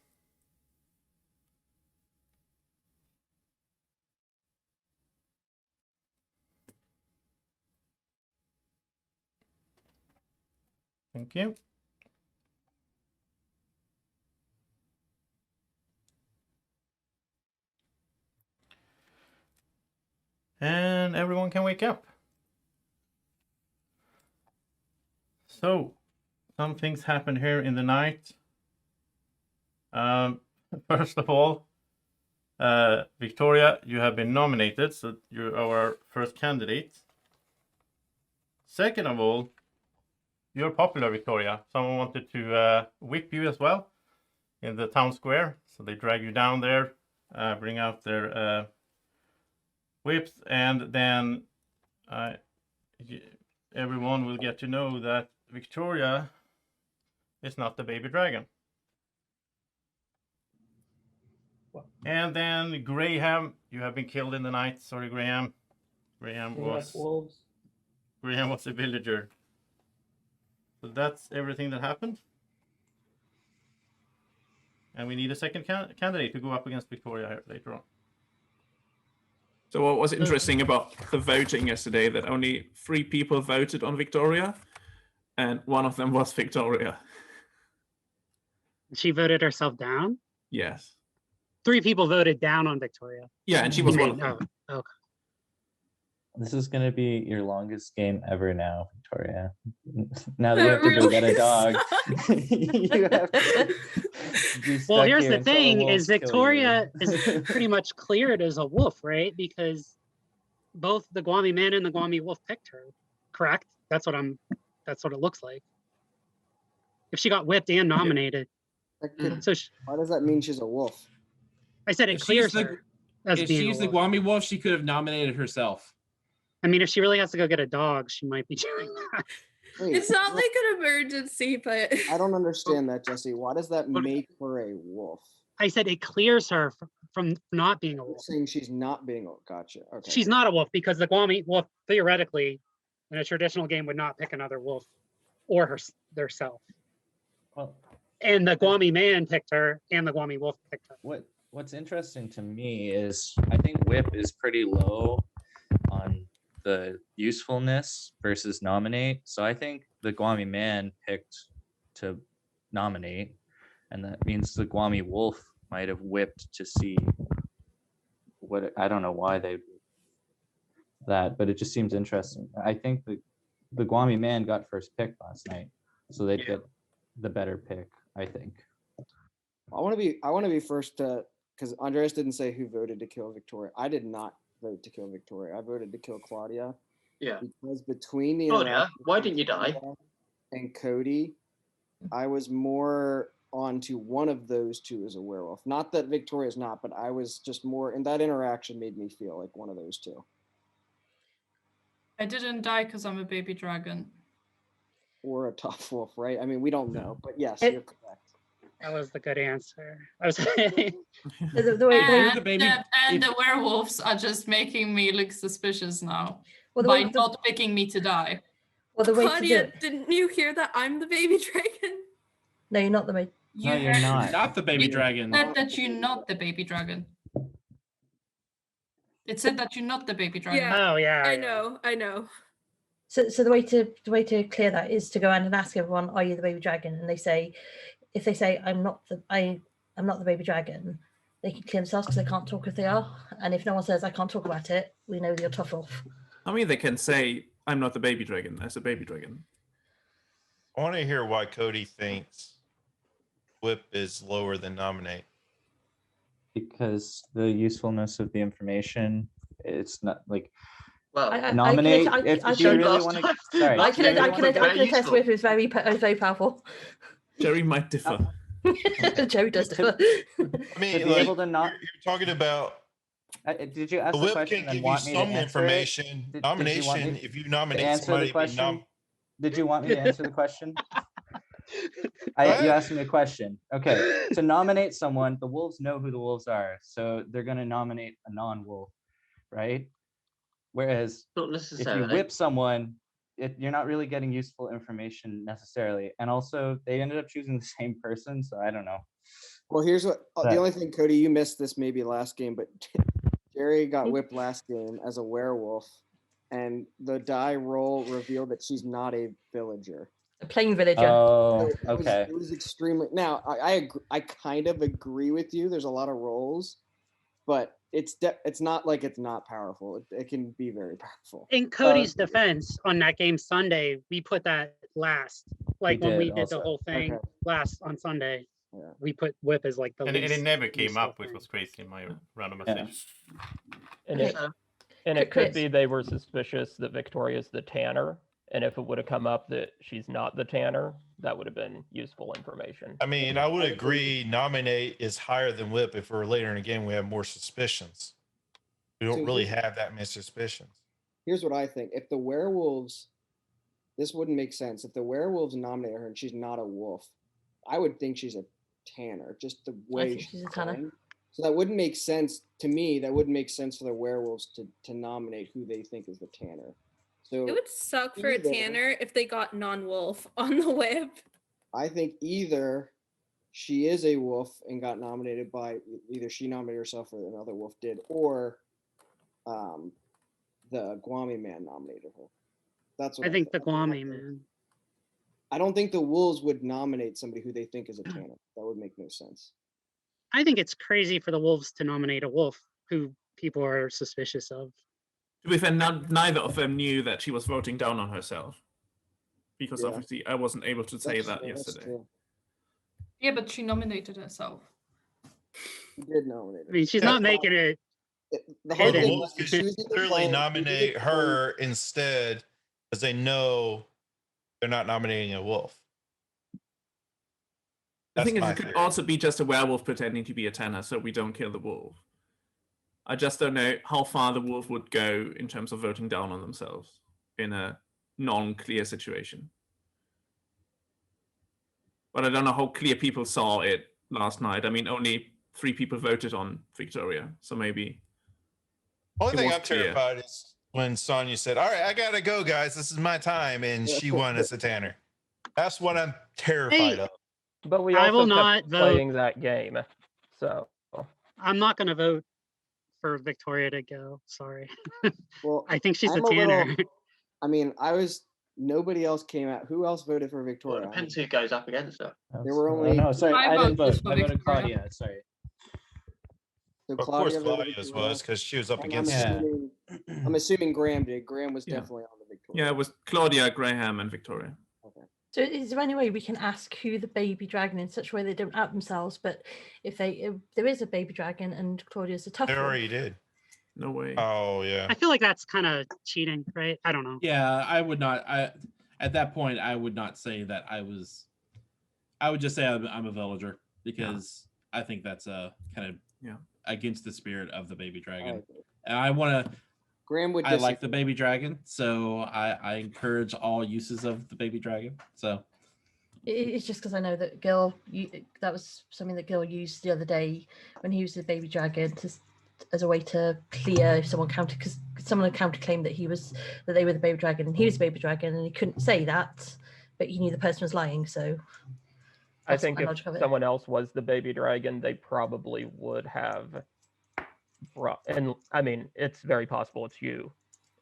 Thank you. And everyone can wake up. So, some things happened here in the night. First of all, Victoria, you have been nominated, so you're our first candidate. Second of all, you're popular, Victoria. Someone wanted to whip you as well in the town square, so they drag you down there, bring out their whips, and then everyone will get to know that Victoria is not the baby dragon. And then Graham, you have been killed in the night. Sorry, Graham. Graham was a villager. So that's everything that happened. And we need a second candidate to go up against Victoria later on. So what was interesting about the voting yesterday, that only 3 people voted on Victoria, and one of them was Victoria. She voted herself down? Yes. 3 people voted down on Victoria. Yeah, and she was one of them. Oh, okay. This is going to be your longest game ever now, Victoria. Now that you have to go get a dog, you have to be stuck Well, here's here the until thing: wolves is kill Victoria you. is pretty much cleared as a wolf, right? Because both the Gwommy man and the Gwommy wolf picked her. Correct? That's what it looks like. If she got whipped and nominated, so why does that mean she's a wolf? I said it If clears she's the- her as If being she's a the wolf. Gwommywolf, she could have nominated herself. I mean, if she really has to go get a dog, she might be doing that. Wait, It's not like an emergency, but I don't understand that, Jesse. Why does that make her a wolf? I said it clears her from not being a You're wolf. saying she's not being a gotcha. Okay. She's not a wolf because the Gwommy wolf theoretically, in a traditional game, would not pick another wolf or theirself. Well, and the Gwommy man picked her, and the Gwommy wolf picked her. What's interesting to me is I think whip is pretty low on the usefulness versus nominate. So I think the Gwommy man picked to nominate, and that means the Gwommy wolf might have whipped to see what, I don't know why they that, but it just seems interesting. I think the Gwommy man got first pick last night, so they'd get the better pick, I think. I want to be first to because Andreas didn't say who voted to kill Victoria. I did not vote to kill Victoria. I voted to kill Claudia. Yeah. Because between the Claudia, why didn't you die? And Cody, I was more onto one of those two as a werewolf. Not that Victoria's not, but I was just more, and that interaction made me feel like one of those two. I didn't die because I'm a baby dragon. Or a tough wolf, right? I mean, we don't know, but yes, It- you're correct. That was the good answer. I was The way- And the werewolves are just making me look suspicious now Well, the by way- not picking me to die. Well, the way to do Claudia, it. didn't you hear that I'm the baby dragon? No, you're not the way. No, you're not. Not the baby dragon. Said that you're not the baby dragon. It said that you're not the baby dragon. Yeah. Oh yeah. I know. So the way to clear that is to go around and ask everyone, "Are you the baby dragon?" And they say, if they say, I'm not the baby dragon," they can clear themselves because they can't talk if they are. And if no one says, "I can't talk about it," we know you're tough wolf. I mean, they can say, I'm not the baby dragon as a baby dragon. I want to hear why Cody thinks whip is lower than nominate. Because the usefulness of the information, it's not like Well, nominate. I if can- you really want to, sorry, I if you really can wanna go- attest with is very powerful. Jerry might differ. Jerry does differ. I mean, to be like, able to not. you're talking about Did you ask the the whip question can and give you want me to some answer it? information. Did you want Nomination, me if you to nominate answer somebody, the question? Did you want me to answer the question? You asked me a question. Okay, to nominate someone, the wolves know who the wolves are, so they're going to nominate a non-wolf, right? Whereas not if necessarily. you whip someone, you're not really getting useful information necessarily. And also, they ended up choosing the same person, so I don't know. Well, here's what the But- only thing, Cody, you missed this maybe last game, but Jerry got whipped last game as a werewolf, and the die roll revealed that she's not a villager. A plain villager. Oh, So okay. It was extremely. Now, I kind of agree with you. There's a lot of rolls, but it's not like it's not powerful. It can be very powerful. In Cody's defense, on that game Sunday, we put that last. Like when did we did also. the whole thing Okay. last on Sunday, Yeah. we put whip as like the And least. it never came useful up, which thing. was crazy in my randomization. Yeah. And it, Uh, and it Chris. could be they were suspicious that Victoria's the tanner. And if it would have come up that she's not the tanner, that would have been useful information. I mean, I would agree nominate is higher than whip if we're later in the game, we have more suspicions. We don't So really here's- have that many suspicions. Here's what I think: if the werewolves, this wouldn't make sense. If the werewolves nominate her and she's not a wolf, I would think she's a tanner. Just the way think she's a tanner. playing. So that wouldn't make sense to me. That wouldn't make sense for the werewolves to nominate who they think is the tanner. So It would suck for a either- tanner if they got non-wolf on the whip. I think either she is a wolf and got nominated by either she nominated herself or another wolf did, or the Gwami man nominated her. That's what I think the Gwami man. I don't think the wolves would nominate somebody who they think is a tanner. That would make no sense. I think it's crazy for the wolves to nominate a wolf who people are suspicious of. To be fair, neither of them knew that she was voting down on herself. Because Yeah. obviously I wasn't able to say That's that true, that's yesterday. true. Yeah, but she nominated herself. She did nominate I her. mean, she's Yeah. not making it. The Or whole the Hidden. thing wolves was could she was either clearly playing- nominate her instead because they know they're not nominating a wolf. The thing is, my it could theory. also be just a werewolf pretending to be a tanner so we don't kill the wolf. I just don't know how far the wolf would go in terms of voting down on themselves in a non-clear situation. But I don't know how clear people saw it last night. I mean, only 3 people voted on Victoria, so maybe. Only It thing was I'm clear. terrified is when Sonya said, "All right, I gotta go, guys. This is my time," and she won as a tanner. That's what I'm terrified Hey, of. But we I also will kept not vote. playing that game. So I'm not going to vote for Victoria to go. Sorry. Well, I think she's I'm a tanner. I mean, nobody else came out. Who else voted for Well, Victoria? it depends who goes up against her. There were only- no, sorry, I I didn't voted vote. for I voted Victoria. Claudia. Sorry. So Of course, Claudia voted Claudia's Victoria. was because she was up And against. Yeah. I'm assuming Graham did. Graham was Yeah. definitely on the Victoria. Yeah, it was Claudia, Graham, and Victoria. Okay. So is there any way we can ask who the baby dragon in such a way they don't out themselves? But if there is a baby dragon and Claudia's a tough They wolf, already did. No way. Oh yeah. I feel like that's kind of cheating, right? I don't know. Yeah, I would not. At that point, I would not say that I was. I would just say I'm a villager because I think that's kind of against the spirit of the baby dragon. And I want to. Graham would. I like the baby dragon, so I encourage all uses of the baby dragon. So it's just because I know that Gil, that was something that Gil used the other day when he used the baby dragon as a way to clear if someone counted, because someone had counterclaimed that they were the baby dragon and he was the baby dragon, and he couldn't say that, but he knew the person was lying. So I think if someone else was the baby dragon, they probably would have brought, and I mean, it's very possible it's you,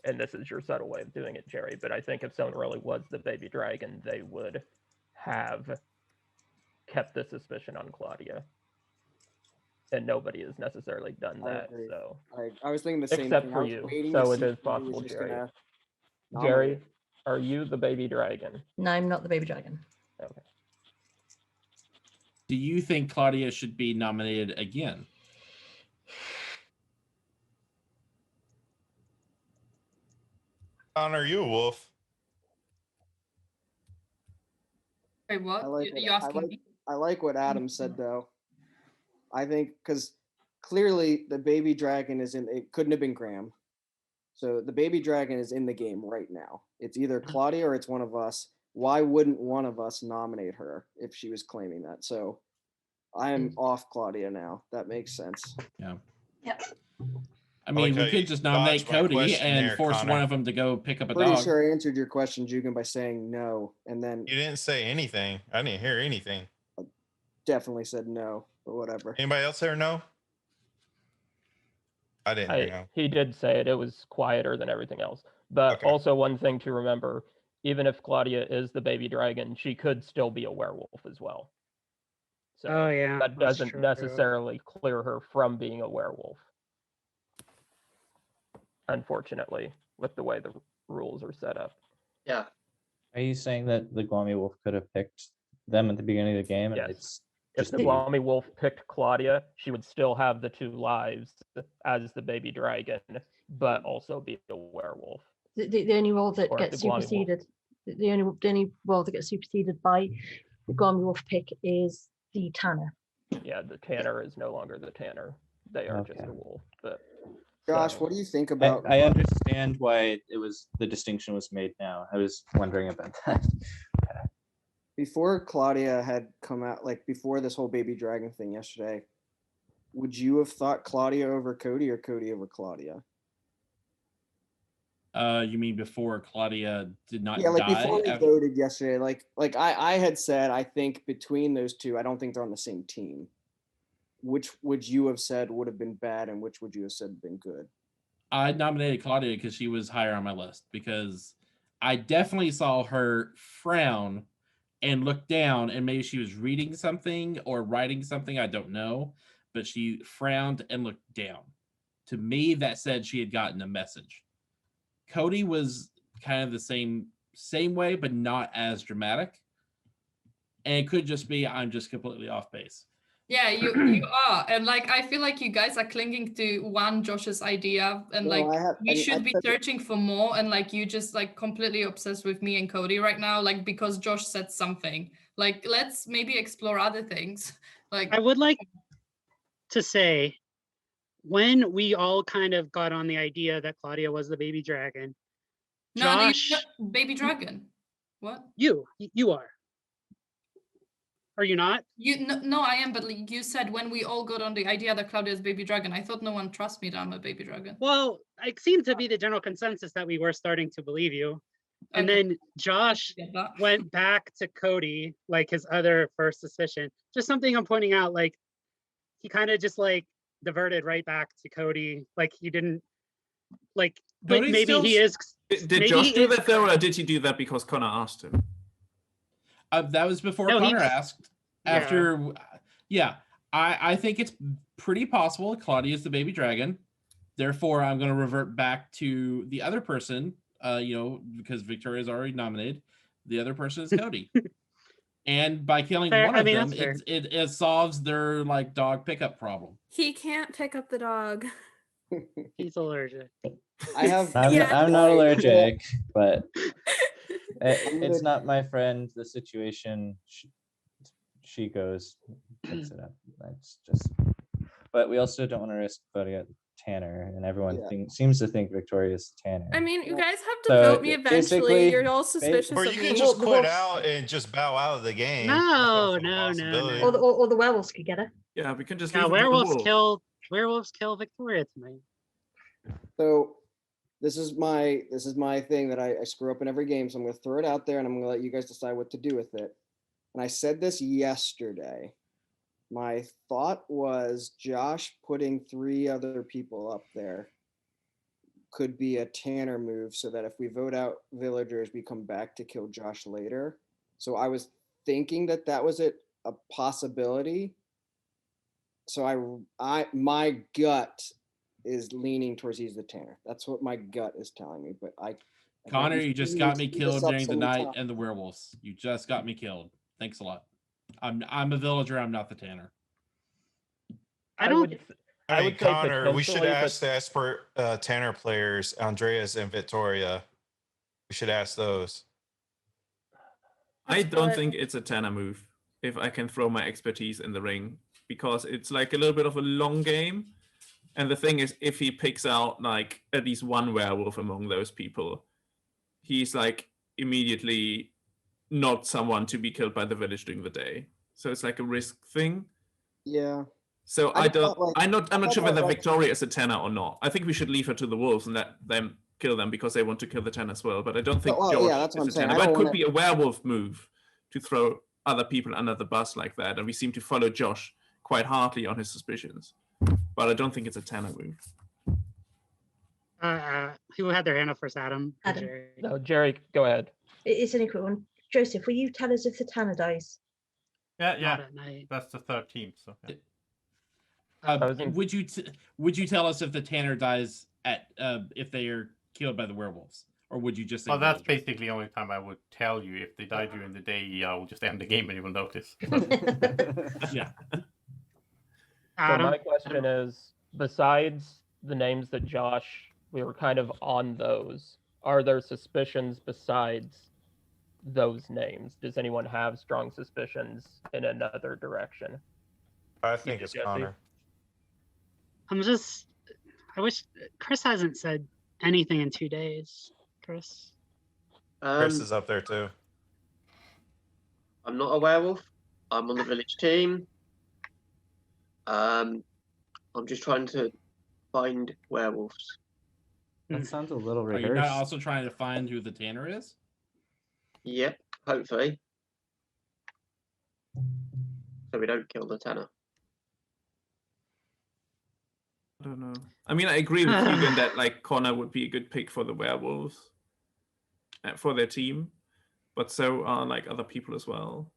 and this is your subtle way of doing it, Jerry, but I think if someone really was the baby dragon, they would have kept the suspicion on Claudia. And nobody has necessarily done that, so. I was thinking the same except thing. for you, so it is possible, Jerry. Jerry, are you the baby dragon? No, I'm not the baby dragon. Okay. do you think Claudia should be nominated again? Connor, you a wolf? Wait, what? You asking me? I like what Adam said though. I think because clearly the baby dragon is in. It couldn't have been Graham. So the baby dragon is in the game right now. It's either Claudia or it's one of us. Why wouldn't one of us nominate her if she was claiming that? So I am off Claudia now. That makes sense. Yeah. Yep. I mean, like we could just nominate Cody and force one of them to go pick up a Pretty dog. sure I answered your question, Jugan, by saying no, and then You didn't say anything. I didn't hear anything. definitely said no, but whatever. Anybody else there know? I didn't hear no. He did say it. It was quieter than everything else. But also one thing to remember, even if Claudia is the baby dragon, she could still be a werewolf as well. So that doesn't necessarily clear her from being a werewolf. Unfortunately, with the way the rules are set up. Yeah. Are you saying that the Gwommywolf could have picked them at the beginning of the game? And Yes. If the Gwommywolf picked Claudia, she would still have the 2 lives as the baby dragon, but also be a werewolf. The only role that gets superseded, the only role that gets superseded by the Gwommywolf pick is the Tanner. Yeah, the Tanner is no longer the Tanner. They are just a wolf. But Josh, what do you think about? I understand why the distinction was made now. I was wondering about that. Before Claudia had come out, like before this whole baby dragon thing yesterday, would you have thought Claudia over Cody or Cody over Claudia? You mean before Claudia did not Yeah, like die? before we voted yesterday, like I had said, I think between those two, I don't think they're on the same team. Which would you have said would have been bad, and which would you have said been good? I nominated Claudia because she was higher on my list, because I definitely saw her frown and look down, and maybe she was reading something or writing something, I don't know, but she frowned and looked down. To me, that said she had gotten a message. Cody was kind of the same way, but not as dramatic. And it could just be I'm just completely off base. Yeah, you are, and like I feel like you guys are clinging to one Josh's idea, and we should be searching for more. And like you just like completely obsessed with me and Cody right now, like because Josh said something. Like let's maybe explore other things. Like I would like to say, when we all kind of got on the idea that Claudia was the baby dragon, Josh, baby dragon. What? You are. Are you not? No, I am. But like you said, when we all got on the idea that Claudia is baby dragon, I thought no one trusts me that I'm a baby dragon. Well, it seemed to be the general consensus that we were starting to believe you. And then Josh went back to Cody, like his other first suspicion. Just something I'm pointing out, like he kind of just like diverted right back to Cody. Like he didn't like, but maybe he is. Did Josh do that though, or did he do that because Connor asked him? That was before Connor asked. After, I think it's pretty possible Claudia is the baby dragon. Therefore, I'm going to revert back to the other person, because Victoria's already nominated. The other person is Cody. And by killing Fair. one I of mean, them, that's fair. it solves their like dog pickup problem. He can't pick up the dog. He's allergic. I have. I'm not allergic, but I'm it's gonna- not my friend. The situation, she goes, picks it up. That's just. But we also don't want to risk voting at Tanner, and everyone seems to think Victoria's Tanner. I mean, you guys have to So vote me eventually. basically, You're all suspicious Or of you me. can just quit out and just bow out of the game. No. Or the werewolves could get her. Yeah, we can just Now, leave it to the wolf. werewolves kill Victoria tonight. So this is my thing that I screw up in every game. So I'm going to throw it out there, and I'm going to let you guys decide what to do with it. And I said this yesterday. My thought was Josh putting 3 other people up there could be a Tanner move, so that if we vote out villagers, we come back to kill Josh later. So I was thinking that was a possibility. So my gut is leaning towards he's the Tanner. That's what my gut is telling me. But Connor, you just got me screwed killed this up during so the many night times. and the werewolves. You just got me killed. Thanks a lot. I'm a villager. I'm not the Tanner. I don't. I mean, would say Connor, we should potentially, ask the expert Tanner players, Andreas and Victoria. We should ask those. I don't think it's a Tanner move if I can throw my expertise in the ring, because it's like a little bit of a long game. And the thing is, if he picks out like at least one werewolf among those people, he's like immediately not someone to be killed by the village during the day. So it's like a risk thing. Yeah. So I felt I'm not felt sure like whether that- Victoria is a Tanner or not. I think we should leave her to the wolves and let them kill them because they want to kill the Tanner as well. But I don't think Well, George yeah, that's what is I'm a saying. Tanner. I But it don't could wanna- be a werewolf move to throw other people under the bus like that. And we seem to follow Josh quite hardly on his suspicions. But I don't think it's a Tanner move. Who had their hand up first? Adam. or Adam. Jerry? No, Jerry, go ahead. It's only a quick one. Joseph, will you tell us if the Tanner dies? Yeah. Not at night. That's the 13th. So yeah. Would you tell us if the Tanner dies at if they are killed by the werewolves, or would you just say? Well, that's basically the only time I would tell you. If they die during the day, I will just end the game and you will notice. Yeah. So Adam? my question is, besides the names that Josh, we were kind of on those, are there suspicions besides those names? Does anyone have strong suspicions in another direction? I think it's Jesse? Connor. I wish Chris hasn't said anything in 2 days. Chris. Chris is up there too. I'm not a werewolf. I'm on the village team. I'm just trying to find werewolves. That sounds a little Are you rehearsed. not also trying to find who the Tanner is? Yep, hopefully. So we don't kill the Tanner. I don't know. I mean, I agree with you in that like Connor would be a good pick for the werewolves for their team, but so are like other people as well.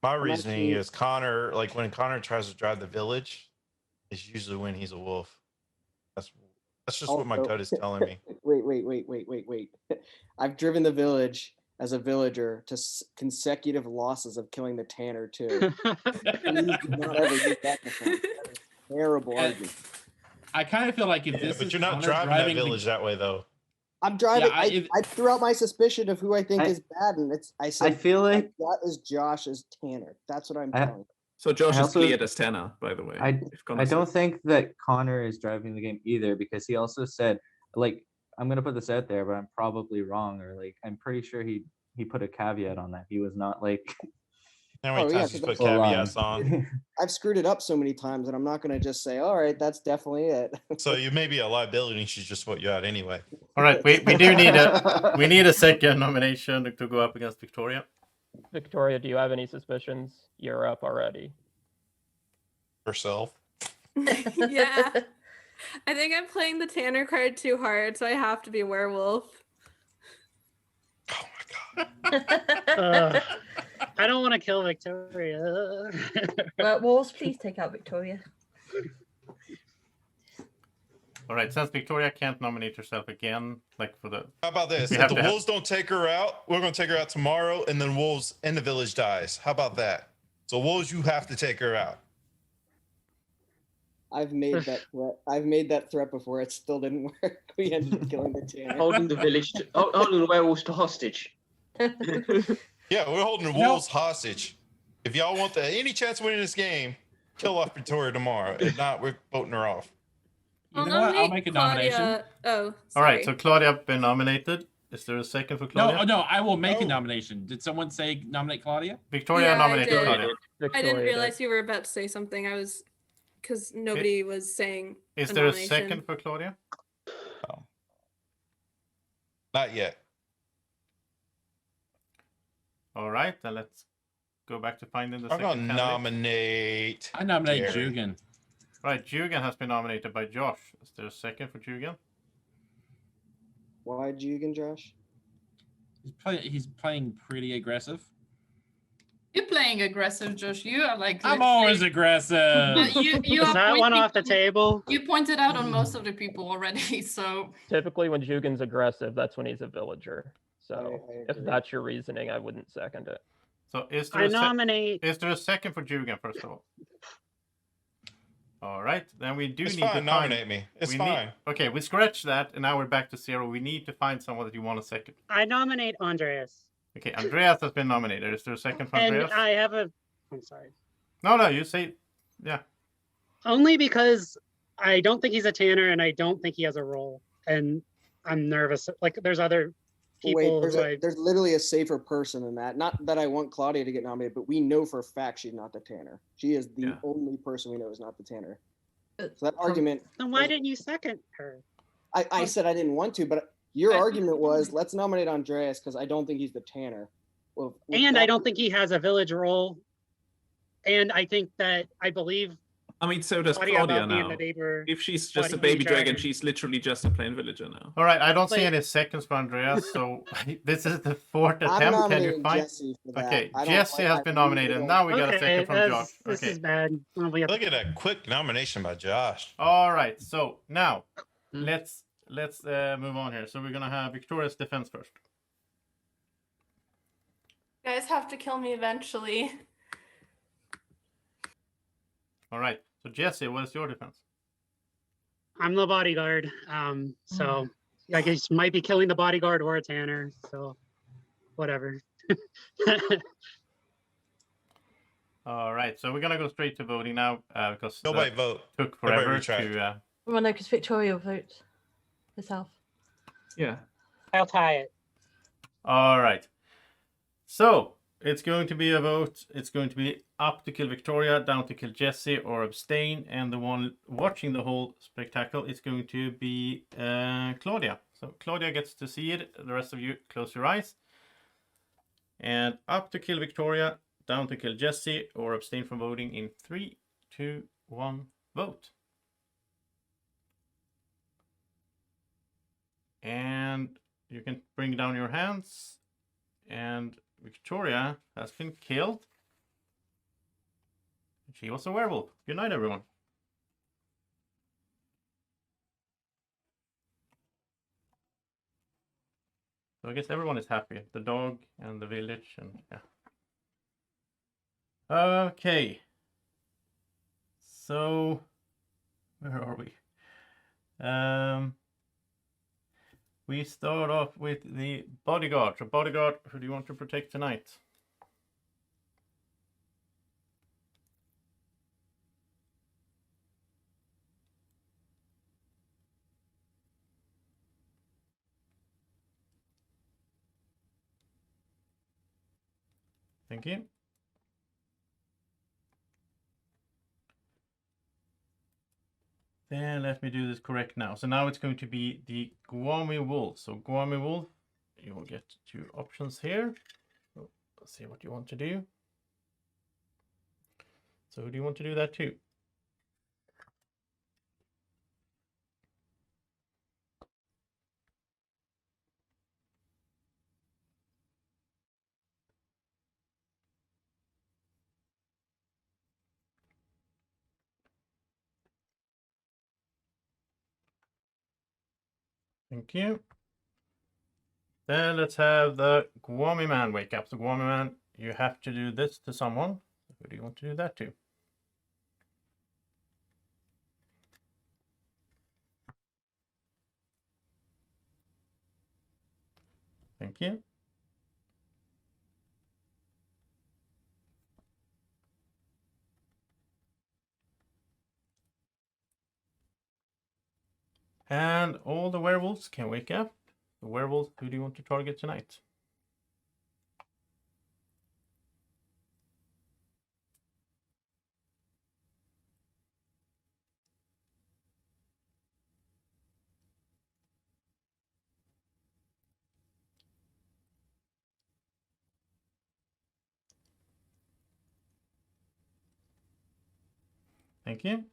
My reasoning is Connor, like when Connor tries to drive the village, is usually when he's a wolf. That's just what my Also- gut is telling me. Wait. I've driven the village as a villager to consecutive losses of killing the Tanner too. Please do not ever use that defense. That is a terrible argument. I kind of feel like if Yeah, this but is you're not Connor driving that the- village that way though. I'm driving. Yeah, I threw out my suspicion of who I think I- is bad, and I said I feel like that is Josh as Tanner. That's what I'm I- telling you. So Josh I is also- cleared as Tanner, by the way. if Connor I don't says- think that Connor is driving the game either, because he also said, like, I'm gonna put this out there, but I'm probably wrong, or like I'm pretty sure he put a caveat on that. He was not like How many Oh, yeah, times he's 'cause put full on. caveats on? I've screwed it up so many times, and I'm not going to just say, "All right, that's definitely it." So you may be a liability and she's just put you out anyway. All right, we do need a second nomination to go up against Victoria. Victoria, do you have any suspicions? You're up already. Herself. Yeah. I think I'm playing the Tanner card too hard, so I have to be werewolf. Oh my god. I don't want to kill Victoria. Wolves, please take out Victoria. All right, since Victoria can't nominate herself again, like for the. How about this? We If have the to have- wolves don't take her out, we're gonna take her out tomorrow, and then wolves in the village dies. How about that? So wolves, you have to take her out. I've made that threat. I've made that threat before. It still didn't work. We ended up killing the tanner. Holding the village, holding the werewolves to hostage. Yeah, we're holding the wolves hostage. If y'all want any chance of winning this game, kill off Victoria tomorrow. If not, we're voting her off. I'll You know what? I'll nominate make a nomination. Claudia. Oh, All sorry. right, so Claudia been nominated. Is there a second for Claudia? No, I will make Oh. a nomination. Did someone say nominate Claudia? Victoria Yeah, I nominated did. Claudia. I didn't Victoria did. realize you were about to say something. I was because nobody was saying. Is a there a nomination. second for Claudia? Not yet. All right, then let's go back to finding the I'm second gonna candidate. nominate. I nominate Jerry. Jugan. Right, Jugan has been nominated by Josh. Is there a second for Jugan? Why Jugan, Josh? He's playing pretty aggressive. You're playing aggressive, Josh. You are like. I'm literally- always aggressive. You Is are that one pointing off the on- table? You pointed out on most of the people already, so Typically, when Jugan's aggressive, that's when he's a villager. So I if agree. that's your reasoning, I wouldn't second it. So is there I a nominate. is there a second for Jugan first of all? All right, then we do It's need fine. to find. Nominate me. It's we fine. Need, okay, we scratch that, and now we're back to 0. We need to find someone that you want a second. I nominate Andreas. Okay, Andreas has been nominated. Is there a second for And Andreas? I have a. I'm sorry. No, you say, yeah. Only because I don't think he's a tanner, and I don't think he has a role, and I'm nervous. Like there's other people Wait, who I. there's literally a safer person than that. Not that I want Claudia to get nominated, but we know for a fact she's not the tanner. She is the Yeah. only person we know is not the tanner. Uh, So that argument, Then why didn't you second her? I said I didn't want to, but your I- argument was let's nominate Andreas because I don't think he's the tanner. Well, with And I that- don't think he has a village role. And I think that I believe I mean, so does Claudia Claudia about being now. the neighbor. If she's just a Claudia baby dragon, dragon. she's literally just a plain villager now. All right, I don't see Wait. any seconds for Andreas, so this is the 4th I'm attempt. Can you nominating find? Jesse for that. Okay, I don't Jesse like has that been really nominated. don't- Now we got a Okay, second from Josh. this Okay. is bad. Well, we have Look at that quick nomination by Josh. All right, so now Hmm. let's move on here. So we're gonna have Victoria's defense first. You guys have to kill me eventually. All right, so Jesse, what is your defense? I'm the bodyguard. So I guess might be killing the bodyguard or a tanner. So whatever. All right, so we're gonna go straight to voting now because Nobody that vote. took Nobody forever retract. to. Well, no, because Victoria votes herself. Yeah. I'll tie it. All right, so it's going to be a vote. It's going to be up to kill Victoria, down to kill Jesse, or abstain. And the one watching the whole spectacle is going to be Claudia. So Claudia gets to see it. The rest of you, close your eyes. And up to kill Victoria, down to kill Jesse, or abstain from voting in 3, 2, 1, vote. And you can bring down your hands. And Victoria has been killed. She was a werewolf. Good night, everyone. So I guess everyone is happy. The dog and the village and yeah. Okay. So where are we? We start off with the bodyguard. So bodyguard, who do you want to protect tonight? Thank you. Then let me do this correct now. So now it's going to be the Gwommywolf. So Gwommywolf, you will get 2 options here. So let's see what you want to do. So who do you want to do that to? Thank you. Then let's have the Gwommy Man wake up. So Gwommy Man, you have to do this to someone. Who do you want to do that to? Thank you. And all the werewolves can wake up. The werewolf, who do you want to target tonight? Thank you.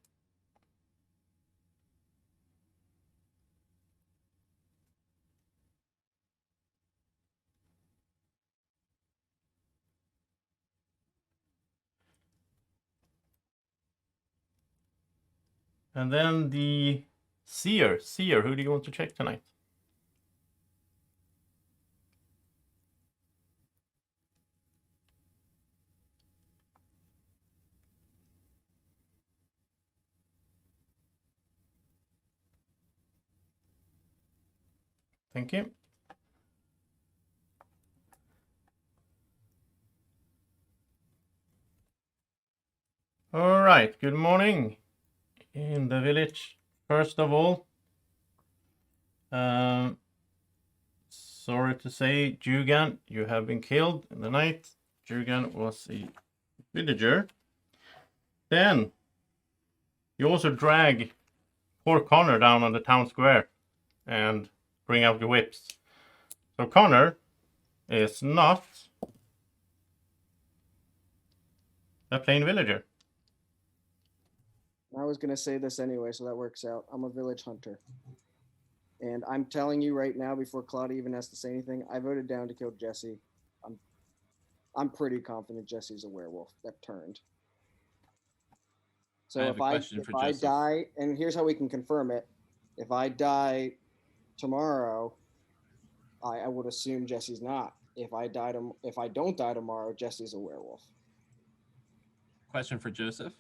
And then the seer. Seer, who do you want to check tonight? Thank you. All right, good morning in the village. First of all, sorry to say, Jugan, you have been killed in the night. Jugan was a villager. Then you also drag poor Connor down on the town square and bring out your whips. So Connor is not a plain villager. I was going to say this anyway, so that works out. I'm a village hunter. And I'm telling you right now, before Claudia even has to say anything, I voted down to kill Jesse. I'm pretty confident Jesse's a werewolf that turned. So if I die, and here's how we can confirm it. If I die tomorrow, I would assume Jesse's not. If I don't die tomorrow, Jesse's a werewolf. Question for Joseph.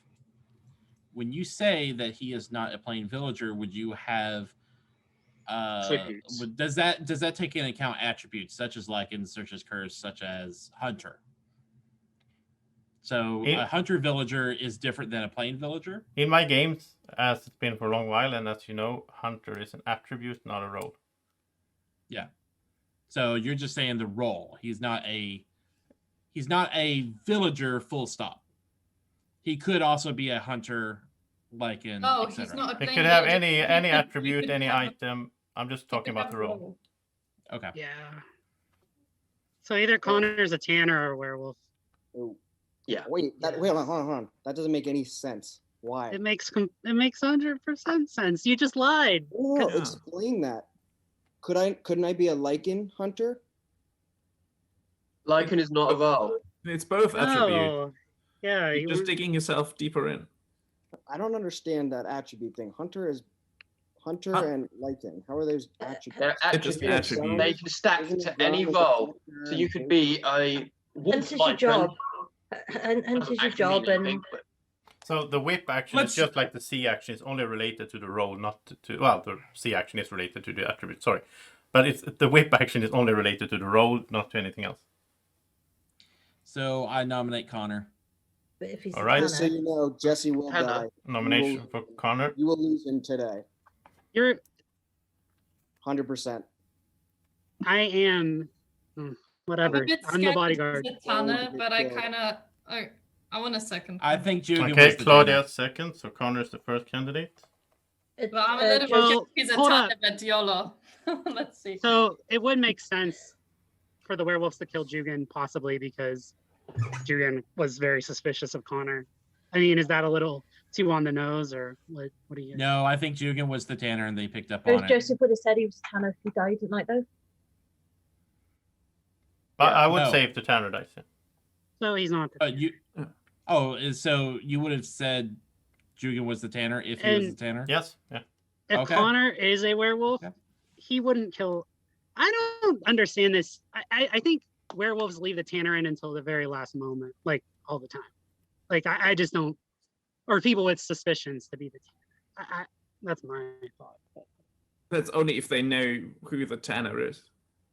When you say that he is not a plain villager, would you have does that take into account attributes such as Lycan, such as Curse, such as Hunter? So a hunter villager is different than a plain villager? In my games, as it's been for a long while, and as you know, hunter is an attribute, not a role. Yeah. So you're just saying the role. He's not a villager full stop. He could also be a hunter, like in he's not a plain It could have villager. any attribute, any item. I'm just talking about the role. Okay. Yeah. So either Connor's a tanner or a werewolf. Oh. Yeah. Wait, hold on. That doesn't make any sense. Why? It makes 100% sense. You just lied. No, explain that. Couldn't I be a Lycan hunter? Lycan is not a role. It's both attribute. Oh, yeah. You're just digging yourself deeper in. I don't understand that attribute thing. Hunter and Lycan. How are those attributes? They're attributes. They can stack to any role. So you could be a Hence is your job. And is your job and So the whip action is just like the C action. It's only related to the role, not to well, the C action is related to the attribute. Sorry, but it's the whip action is only related to the role, not to anything else. So I nominate Connor. But if he's all right. Just so you know, Jesse will die. Nomination for Connor. You will lose him today. You're 100%. I am. Whatever. I'm the bodyguard. Tanner, but I want a second. I think Jugan Okay, was the Claudia's second, so Connor is the first candidate. But I'm a little bit he's a Tanner, but YOLO. Let's see. So it would make sense for the werewolves to kill Jugan, possibly because Jugan was very suspicious of Connor. I mean, is that a little too on the nose, or what do you? No, I think Jugan was the tanner, and they picked up Whereas on it. Joseph would have said he was tanner if he died tonight, though. But I would say if the Tanner dies. Yeah. So he's not. So you would have said Jugan was the tanner if he was the tanner? Yes. Yeah. If Okay. Connor is a werewolf, he wouldn't kill. I don't understand this. I think werewolves leave the Tanner in until the very last moment, like all the time. Like I just don't, or people with suspicions to be the Tanner. That's my thought. That's only if they know who the Tanner is.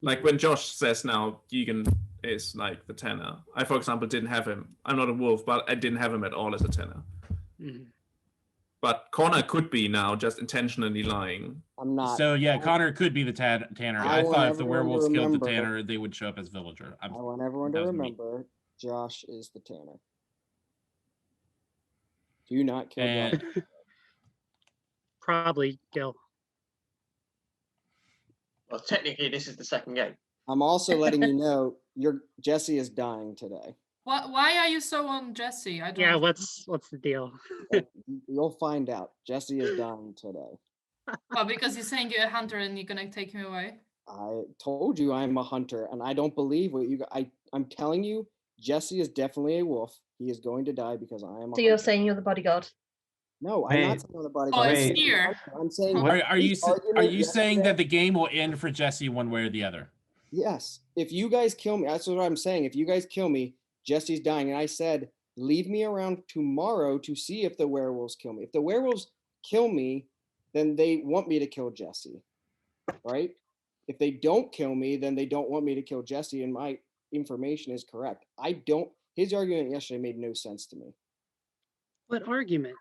Like when Josh says now Deegan is like the Tanner. I, for example, didn't have him. I'm not a wolf, but I didn't have him at all as a Tanner. Mhm. But Connor could be now just intentionally lying. I'm not. So yeah, Connor could be the Tanner. I I want thought if the everyone to werewolves killed the remember- Tanner, they would show up as villager. I want everyone to that was me. remember Josh is the Tanner. Do not kill And- Josh. Probably Gil. Well, technically, this is the second game. I'm also letting you know your Jesse is dying today. Why are you so on Jesse? I don't. Yeah, what's the deal? You'll find out. Jesse is dying today. Oh, because you're saying you're a hunter and you're gonna take him away. I told you I'm a hunter, and I don't believe what you. I'm telling you, Jesse is definitely a wolf. He is going to die because I am. So you're saying you're the bodyguard? No, I'm not Wait. saying I'm the bodyguard. Oh, I'm it's saying- here. I'm saying. Are you his argument are you saying yesterday- that the game will end for Jesse one way or the other? Yes. If you guys kill me, that's what I'm saying. If you guys kill me, Jesse's dying. And I said, leave me around tomorrow to see if the werewolves kill me. If the werewolves kill me, then they want me to kill Jesse. Right? If they don't kill me, then they don't want me to kill Jesse. And my information is correct. His argument yesterday made no sense to me. What argument?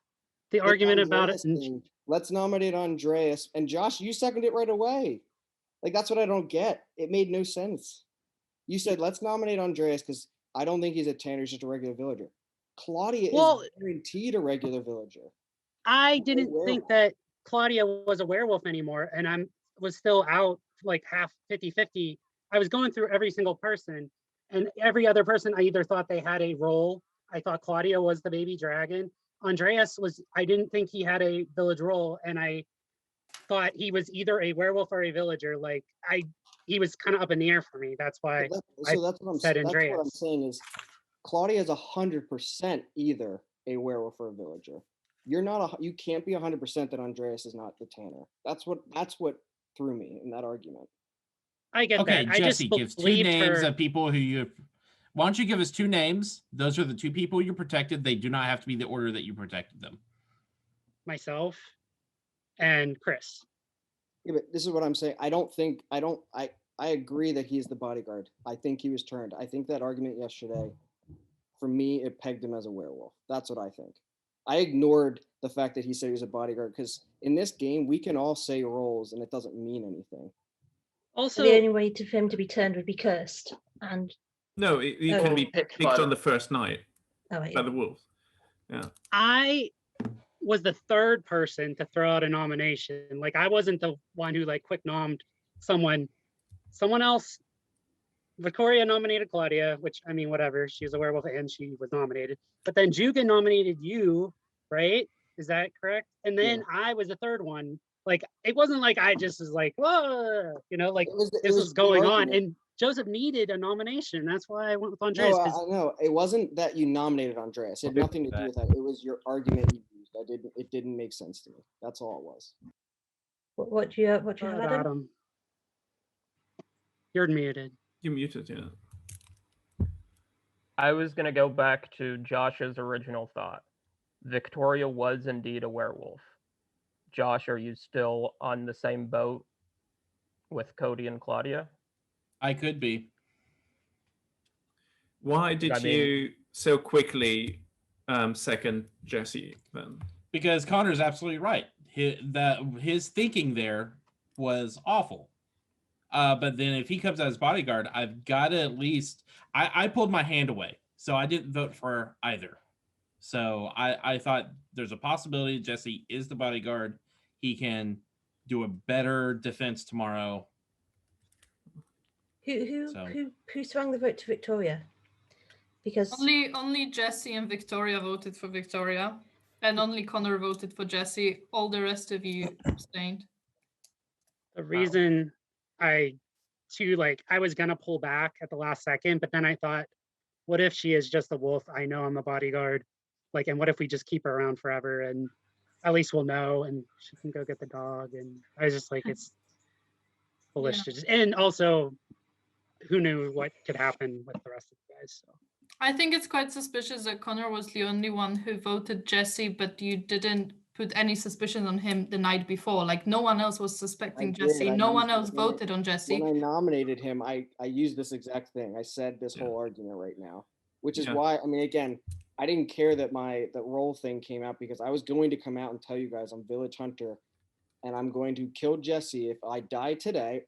The The argument about it. Andreas thing, let's nominate Andreas. And Josh, you seconded it right away. Like, that's what I don't get. It made no sense. You said, let's nominate Andreas because I don't think he's a Tanner, he's just a regular villager. Claudia is guaranteed a regular villager. I didn't think that Claudia was a werewolf anymore, and was still out like half 50-50. I was going through every single person, and every other person I either thought they had a role. I thought Claudia was the baby dragon. Andreas I didn't think he had a village role, and I thought he was either a werewolf or a villager. Like he was kind of up in the air for me. That's why So that's what I'm said That's Andreas. what I'm saying is Claudia is 100% either a werewolf or a villager. You can't be 100% that Andreas is not the Tanner. That's what threw me in that argument. I get Okay, that. I Jesse just gives two believed names her. of people who you. Why don't you give us two names? Those are the two people you protected. They do not have to be the order that you protected them. Myself and Chris. Yeah, but this is what I'm saying. I agree that he's the bodyguard. I think he was turned. I think that argument yesterday, for me, it pegged him as a werewolf. That's what I think. I ignored the fact that he said he was a bodyguard because in this game, we can all say roles and it doesn't mean anything. Also, the only way for him to be turned would be cursed. And No, he Oh. can be Picked picked by on the first night oh, wait. by the wolves. Yeah. I was the third person to throw out a nomination. Like I wasn't the one who like quick nommed someone else. Victoria nominated Claudia, which I mean, whatever. She was a werewolf and she was nominated. But then Juga nominated you, right? Is that correct? And then I was the third one. Like it wasn't like I just was like, whoa, like this was going on. argument. And Joseph needed a nomination. That's why I went with Andreas. No, 'cause I know. It wasn't that you nominated Andreas. It had nothing to do with that. It was your argument you used. It didn't make sense to me. That's all it was. What do you have, What Adam? about him? You're muted. You muted, yeah. I was going to go back to Josh's original thought. Victoria was indeed a werewolf. Josh, are you still on the same boat with Cody and Claudia? I could be. Why did I mean- you so quickly second Jesse then? Because Connor's absolutely right. His thinking there was awful. But then if he comes as bodyguard, I've got to at least. I pulled my hand away, so I didn't vote for either. So I thought there's a possibility Jesse is the bodyguard. He can do a better defense tomorrow. Who swung the vote to Victoria? Because Only Jesse and Victoria voted for Victoria, and only Connor voted for Jesse. All the rest of you abstained. The reason I was gonna pull back at the last second, but then I thought, what if she is just a wolf? I know I'm a bodyguard. Like, and what if we just keep her around forever and at least we'll know and she can go get the dog. And I was just like, foolish to just, and also who knew what could happen with the rest of the guys. So I think it's quite suspicious that Connor was the only one who voted Jesse, but you didn't put any suspicion on him the night before. Like no one else was suspecting Jesse. No one else voted on Jesse. When I nominated him, I used this exact thing. I said this whole argument right now, which is why, I mean, again, I didn't care that that role thing came out because I was going to come out and tell you guys I'm Village Hunter and I'm going to kill Jesse if I die today,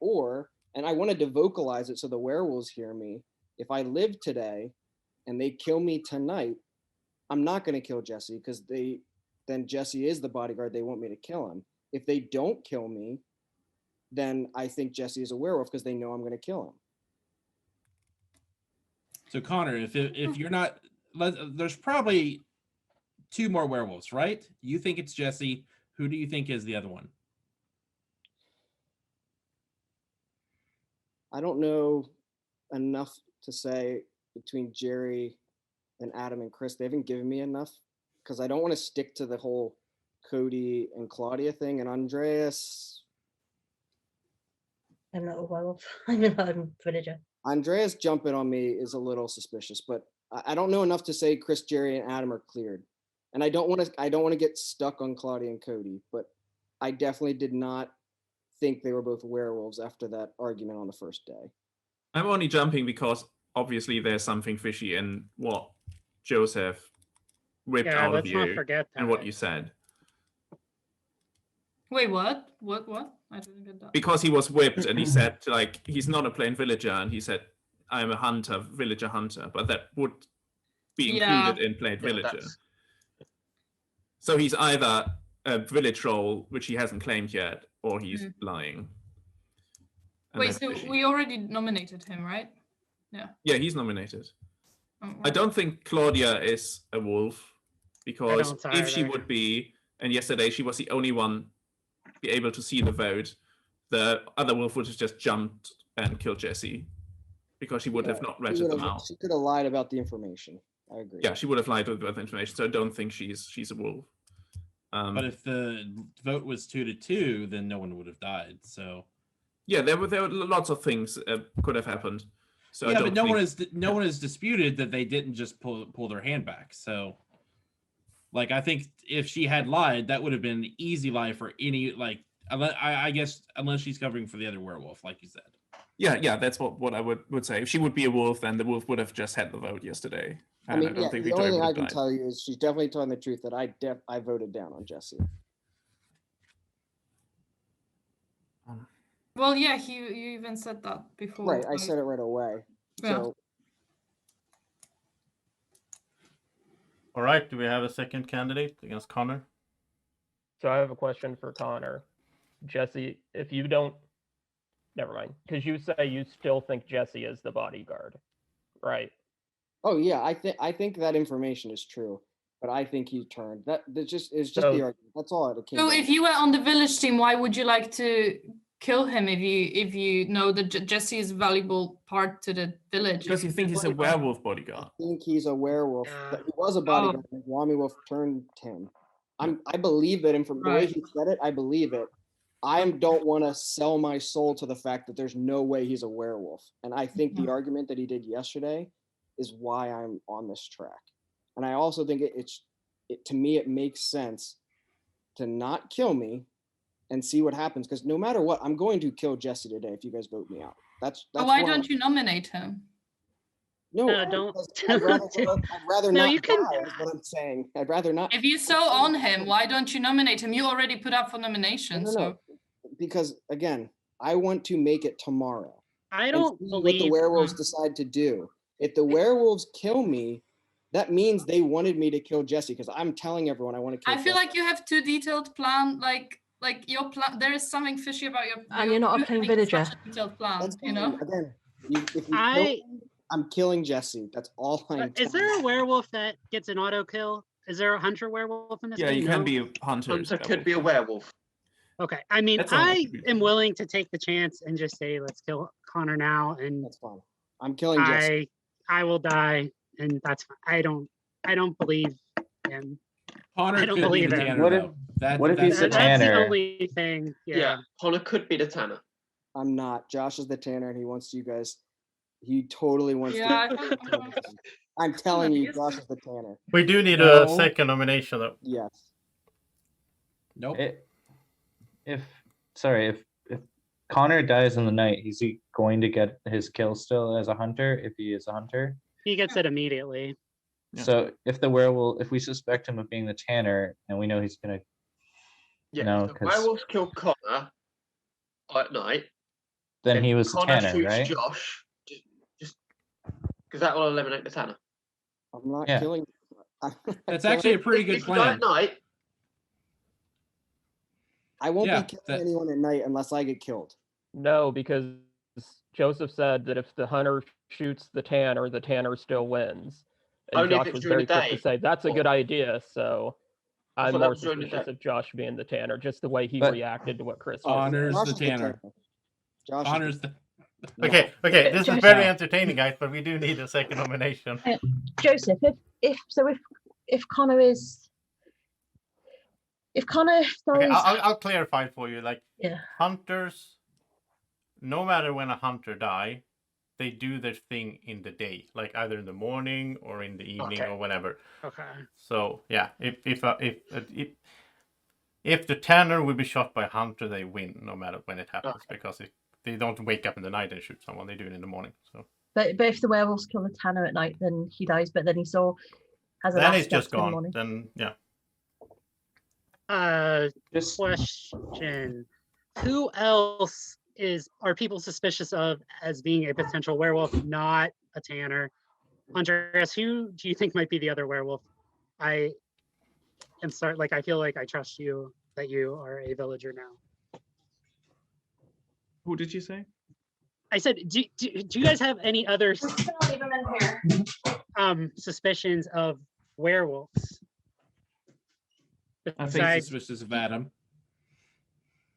and I wanted to vocalize it so the werewolves hear me. If I live today and they kill me tonight, I'm not going to kill Jesse because then Jesse is the bodyguard. They want me to kill him. If they don't kill me, then I think Jesse is a werewolf because they know I'm going to kill him. So Connor, if you're not, there's probably 2 more werewolves, right? You think it's Jesse. Who do you think is the other one? I don't know enough to say between Jerry and Adam and Chris. They haven't given me enough because I don't want to stick to the whole Cody and Claudia thing. And Andreas, I'm not a werewolf. I'm a villager. Andreas jumping on me is a little suspicious, but I don't know enough to say Chris, Jerry, and Adam are cleared. And I don't want to get stuck on Claudia and Cody, but I definitely did not think they were both werewolves after that argument on the first day. I'm only jumping because obviously there's something fishy in what Joseph whipped out of let's not you forget and that. what you said. Wait, what? What? I didn't get that. Because he was whipped and he said, like, he's not a plain villager, and he said, I'm a hunter, villager hunter, but that would be included in plain villager. So he's either a village role, which he hasn't claimed yet, or he's lying. And Wait, so we already nominated him, right? Yeah. Yeah, he's nominated. Oh, I don't think Claudia is a wolf, because if she either. would be, and yesterday she was the only one be able to see the vote, the other wolf would have just jumped and killed Jesse, because she would have not read them out. She could have lied about the information. I agree. Yeah, she would have lied about the information, so I don't think she's a wolf. But if the vote was 2-2, then no one would have died. So yeah, there were lots of things could have happened. So yeah, but no one has disputed that they didn't just pull their hand back. So, like, I think if she had lied, that would have been an easy lie for any, like, I guess unless she's covering for the other werewolf, like you said. Yeah, that's what I would say. If she would be a wolf, then the wolf would have just had the vote yesterday. I mean, the only thing I can tell you is she's definitely telling the truth that I voted down on Jesse. Well, yeah, you even said that before. Right, I said it right away. Yeah. So, All right, do we have a second candidate against Connor? So I have a question for Connor. Jesse, if you don't, never mind, because you say you still think Jesse is the bodyguard, right? oh yeah, I think that information is true, but I think he turned. It's just the argument. That's all it came. So down if you were on the village team, why would you like to kill him if you know that Jesse is a valuable part to the village? Because you think he's a werewolf bodyguard. I think he's a werewolf. But he was a bodyguard. And Gwommywolf turned him. I believe that the way he said it, I believe it. I don't want to sell my soul to the fact that there's no way he's a werewolf. And I think the argument that he did yesterday is why I'm on this track. And I also think to me, it makes sense to not kill me and see what happens. Because no matter what, I'm going to kill Jesse today if you guys vote me out. That's why don't you nominate him? No, don't. I'd rather No, not you can- die, is what I'm saying. I'd rather not. If you're so on him, why don't you nominate him? You already put up for nomination. No. Because again, I want to make it tomorrow. I and don't see believe what the werewolves decide to do. If the werewolves kill me, that means they wanted me to kill Jesse because I'm telling everyone I want to kill I feel Jesse. like you have too detailed plan. Like your plan. There is something fishy about your. And you're not a plain villager. Detailed plan. That's You know. Again, if you kill me, I'm killing Jesse. That's all I'm Is there a werewolf that gets an auto kill? Is there a hunter werewolf in this Yeah, game? you can No? be a hunter. Hunter could be a werewolf. Okay, I mean, That's all I it could be. am willing to take the chance and just say, let's kill Connor now, and That's fine. I'm killing Jesse. I will die, and that's fine. I don't believe him. Connor I don't could believe be the it. Tanner, What if- though. what if he's that's the That's the Tanner? only thing. Yeah, Connor could be the Tanner. I'm not. Josh is the tanner, and he wants you guys. He totally wants Yeah, to. I'm telling you, Josh is the tanner. We do need No. a second nomination, though. Yes. Nope. If Connor dies in the night, is he going to get his kill still as a hunter if he is a hunter? He gets it immediately. Yeah. So if the werewolf, if we suspect him of being the tanner and we know he's gonna, Yeah, no, the 'cause- werewolf killed Connor at night. then he was the Connor tanner, shoots right? Josh, just because that will eliminate the tanner. I'm not Yeah. killing. That's actually a pretty good If you die plan. at night, I won't Yeah, be killing that- anyone at night unless I get killed. No, because Joseph said that if the hunter shoots the tanner still wins. And Only if Josh it's was during very the quick to day, say that's a or- good idea. So I I'm thought that more was during the suspicious day. of Josh being the tanner, just the way he But- reacted to what Chris was Connor's saying. the Josh is tanner. Josh is Connor's the the. Okay, this is Joseph- very entertaining, guys, but we do need a second nomination. Joseph, if Connor is, if Connor Okay, dies, I'll clarify it for you. Like, yeah, hunters, no matter when a hunter die, they do their thing in the day, like either in the morning or in the evening Okay. or whenever. Okay. So yeah, if the tanner will be shot by a hunter, they win no matter when it happens, because they don't wake up in the night and shoot someone. They do it in the morning. So but if the werewolves kill the tanner at night, then he dies. But then he still has a then last it's just gasp in the gone. morning. Then yeah. Question: who else are people suspicious of as being a potential werewolf, not a tanner? Andreas, who do you think might be the other werewolf? I feel like I trust you that you are a villager now. Who did you say? I said, do you guys have any other suspicions of werewolves? I think Besides- suspicious of Adam.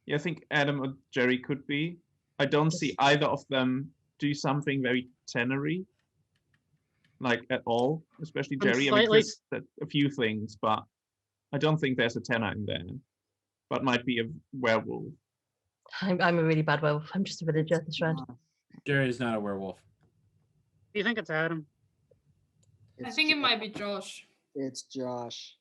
Yeah, I think Adam or Jerry could be. I don't see either of them do something very tannery, like at all. Especially I'm Jerry. I mean, slightly- Chris said a few things, but I don't think there's a tanner in there. But might be a werewolf. I'm a really bad werewolf. I'm just a villager this round. Jerry's not a werewolf. Do you think it's Adam? I think it might be Josh. It's Josh.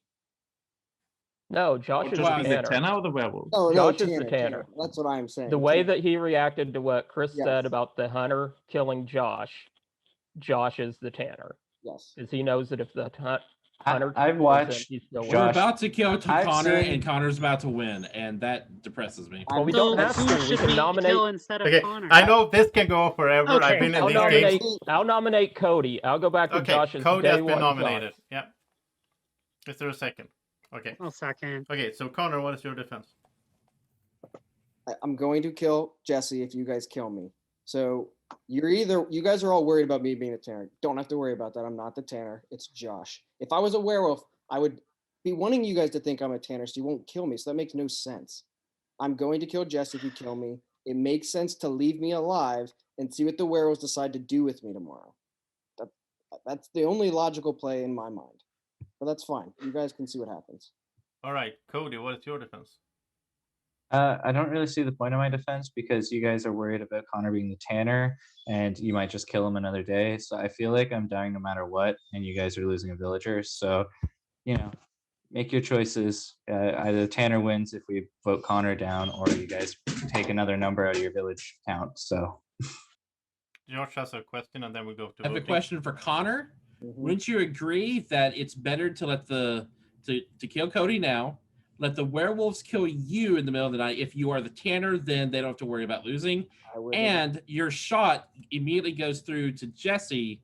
No, Josh is Josh the is the tanner. tanner or the werewolf? No, Josh is tanner, the tanner. That's what I'm saying. The way Tanner. that he reacted to what Chris Yes. said about the hunter killing Josh is the tanner. Yes. Because he knows that if the hunter I've kills him, watched he's still We're winning. about to kill I've Connor, seen- and Connor's about to win, and that depresses me. Well, we don't have who to. We should can we nominate. kill instead of Okay, Connor? I know this can go forever. Okay. I've been in I'll these nominate. games. I'll nominate Cody. I'll go back to Okay, Josh's Cody day has been one nominated. Josh. Yeah. Is there a second? Okay. I'll second. Okay, so Connor, what is your defense? I'm going to kill Jesse if you guys kill me. So you guys are all worried about me being a tanner. Don't have to worry about that. I'm not the tanner. It's Josh. If I was a werewolf, I would be wanting you guys to think I'm a tanner, so you won't kill me. So that makes no sense. I'm going to kill Jesse if you kill me. It makes sense to leave me alive and see what the werewolves decide to do with me tomorrow. That's the only logical play in my mind. But that's fine. You guys can see what happens. All right, Cody, what is your defense? I don't really see the point of my defense because you guys are worried about Connor being the tanner and you might just kill him another day. So I feel like I'm dying no matter what, and you guys are losing a villager. So, make your choices. Either the tanner wins if we vote Connor down, or you guys take another number out of your village count. So, Josh has a question, and then we go to I have a voting. question for Connor. Mm-hmm. Wouldn't you agree that it's better to let to kill Cody now, let the werewolves kill you in the middle of the night? If you are the tanner, then they don't have to worry about losing. And your shot immediately goes through to Jesse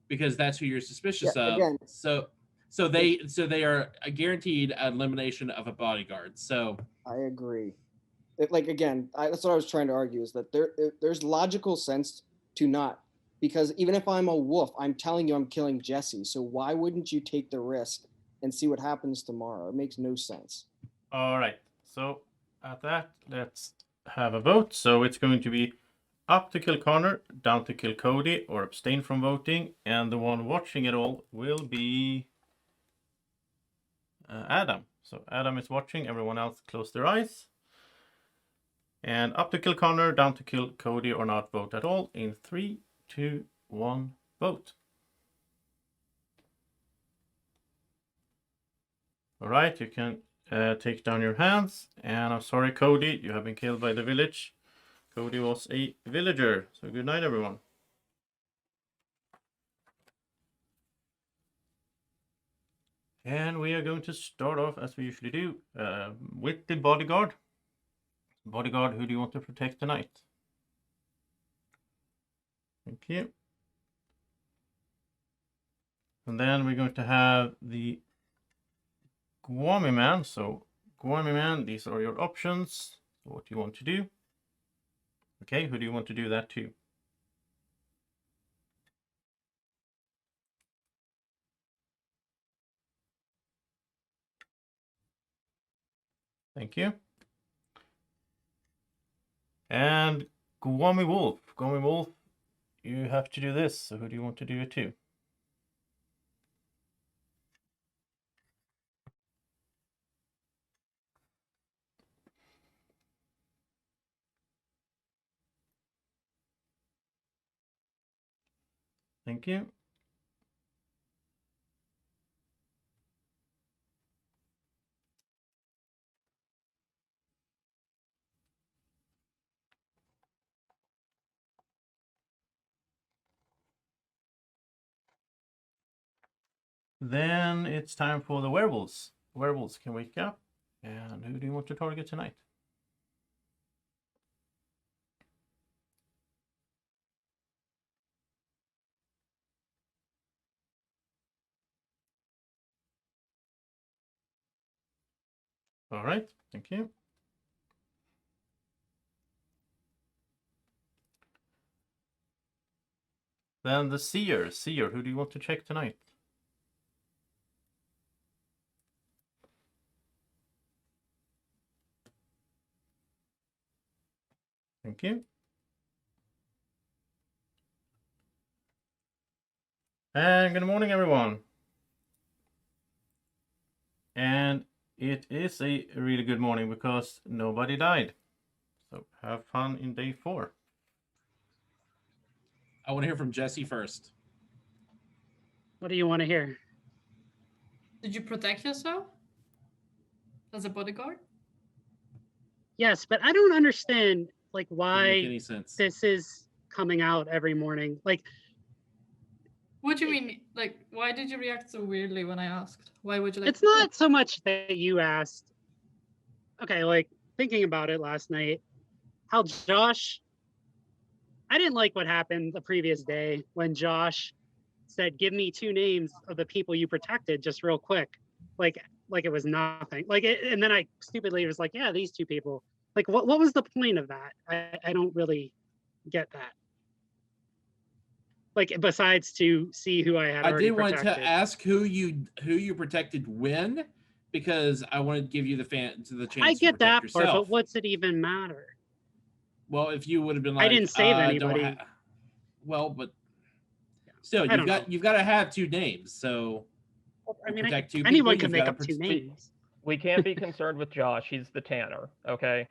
because that's who you're suspicious Yeah, of. again. So they are a guaranteed elimination of a bodyguard. So I agree. That's what I was trying to argue, is that there's logical sense to not, because even if I'm a wolf, I'm telling you I'm killing Jesse. So why wouldn't you take the risk and see what happens tomorrow? It makes no sense. All right. So at that, let's have a vote. So it's going to be up to kill Connor, down to kill Cody, or abstain from voting. And the one watching it all will be Adam. So Adam is watching. Everyone else close their eyes. And up to kill Connor, down to kill Cody, or not vote at all. In 3, 2, 1, vote. All right, you can take down your hands. And I'm sorry, Cody, you have been killed by the village. Cody was a villager. So good night, everyone. And we are going to start off, as we usually do, with the bodyguard. Bodyguard, who do you want to protect tonight? Thank you. And then we're going to have the Gwommyman. So, Gwommyman, these are your options. What you want to do. Okay, who do you want to do that to? Thank you. And Gwommywolf. Gwommywolf, you have to do this. So who do you want to do it to? Thank you. Then it's time for the werewolves. Werewolves can wake up. And who do you want to target tonight? All right, thank you. Then the seer. Seer, who do you want to check tonight? Thank you. And good morning, everyone. And it is a really good morning because nobody died. So have fun in day 4. I want to hear from Jesse first. What do you want to hear? Did you protect yourself as a bodyguard? Yes, but I don't understand like Doesn't why make any sense. this is coming out every morning. Like, What do you mean? Like, why did you react so weirdly when I asked? Why would you like? it's not so much that you asked. Okay, like thinking about it last night, how Josh, I didn't like what happened the previous day when Josh said, "Give me 2 names of the people you protected, just real quick," like it was nothing. Like, and then I stupidly was like, "Yeah, these 2 people." Like, what was the point of that? I don't really get that. Like, besides to see who I had I already did want protected. to ask who you protected when, because I wanted to give you the chance I to get that protect part, yourself. but what's it even matter? Well, if you would have been like, I didn't save don't anybody. well, but still, I don't know. you've got to have 2 names. So I mean, protect 2 anyone people, can you've make gotta up 2 names. We can't be concerned with Josh. He's the tanner, okay?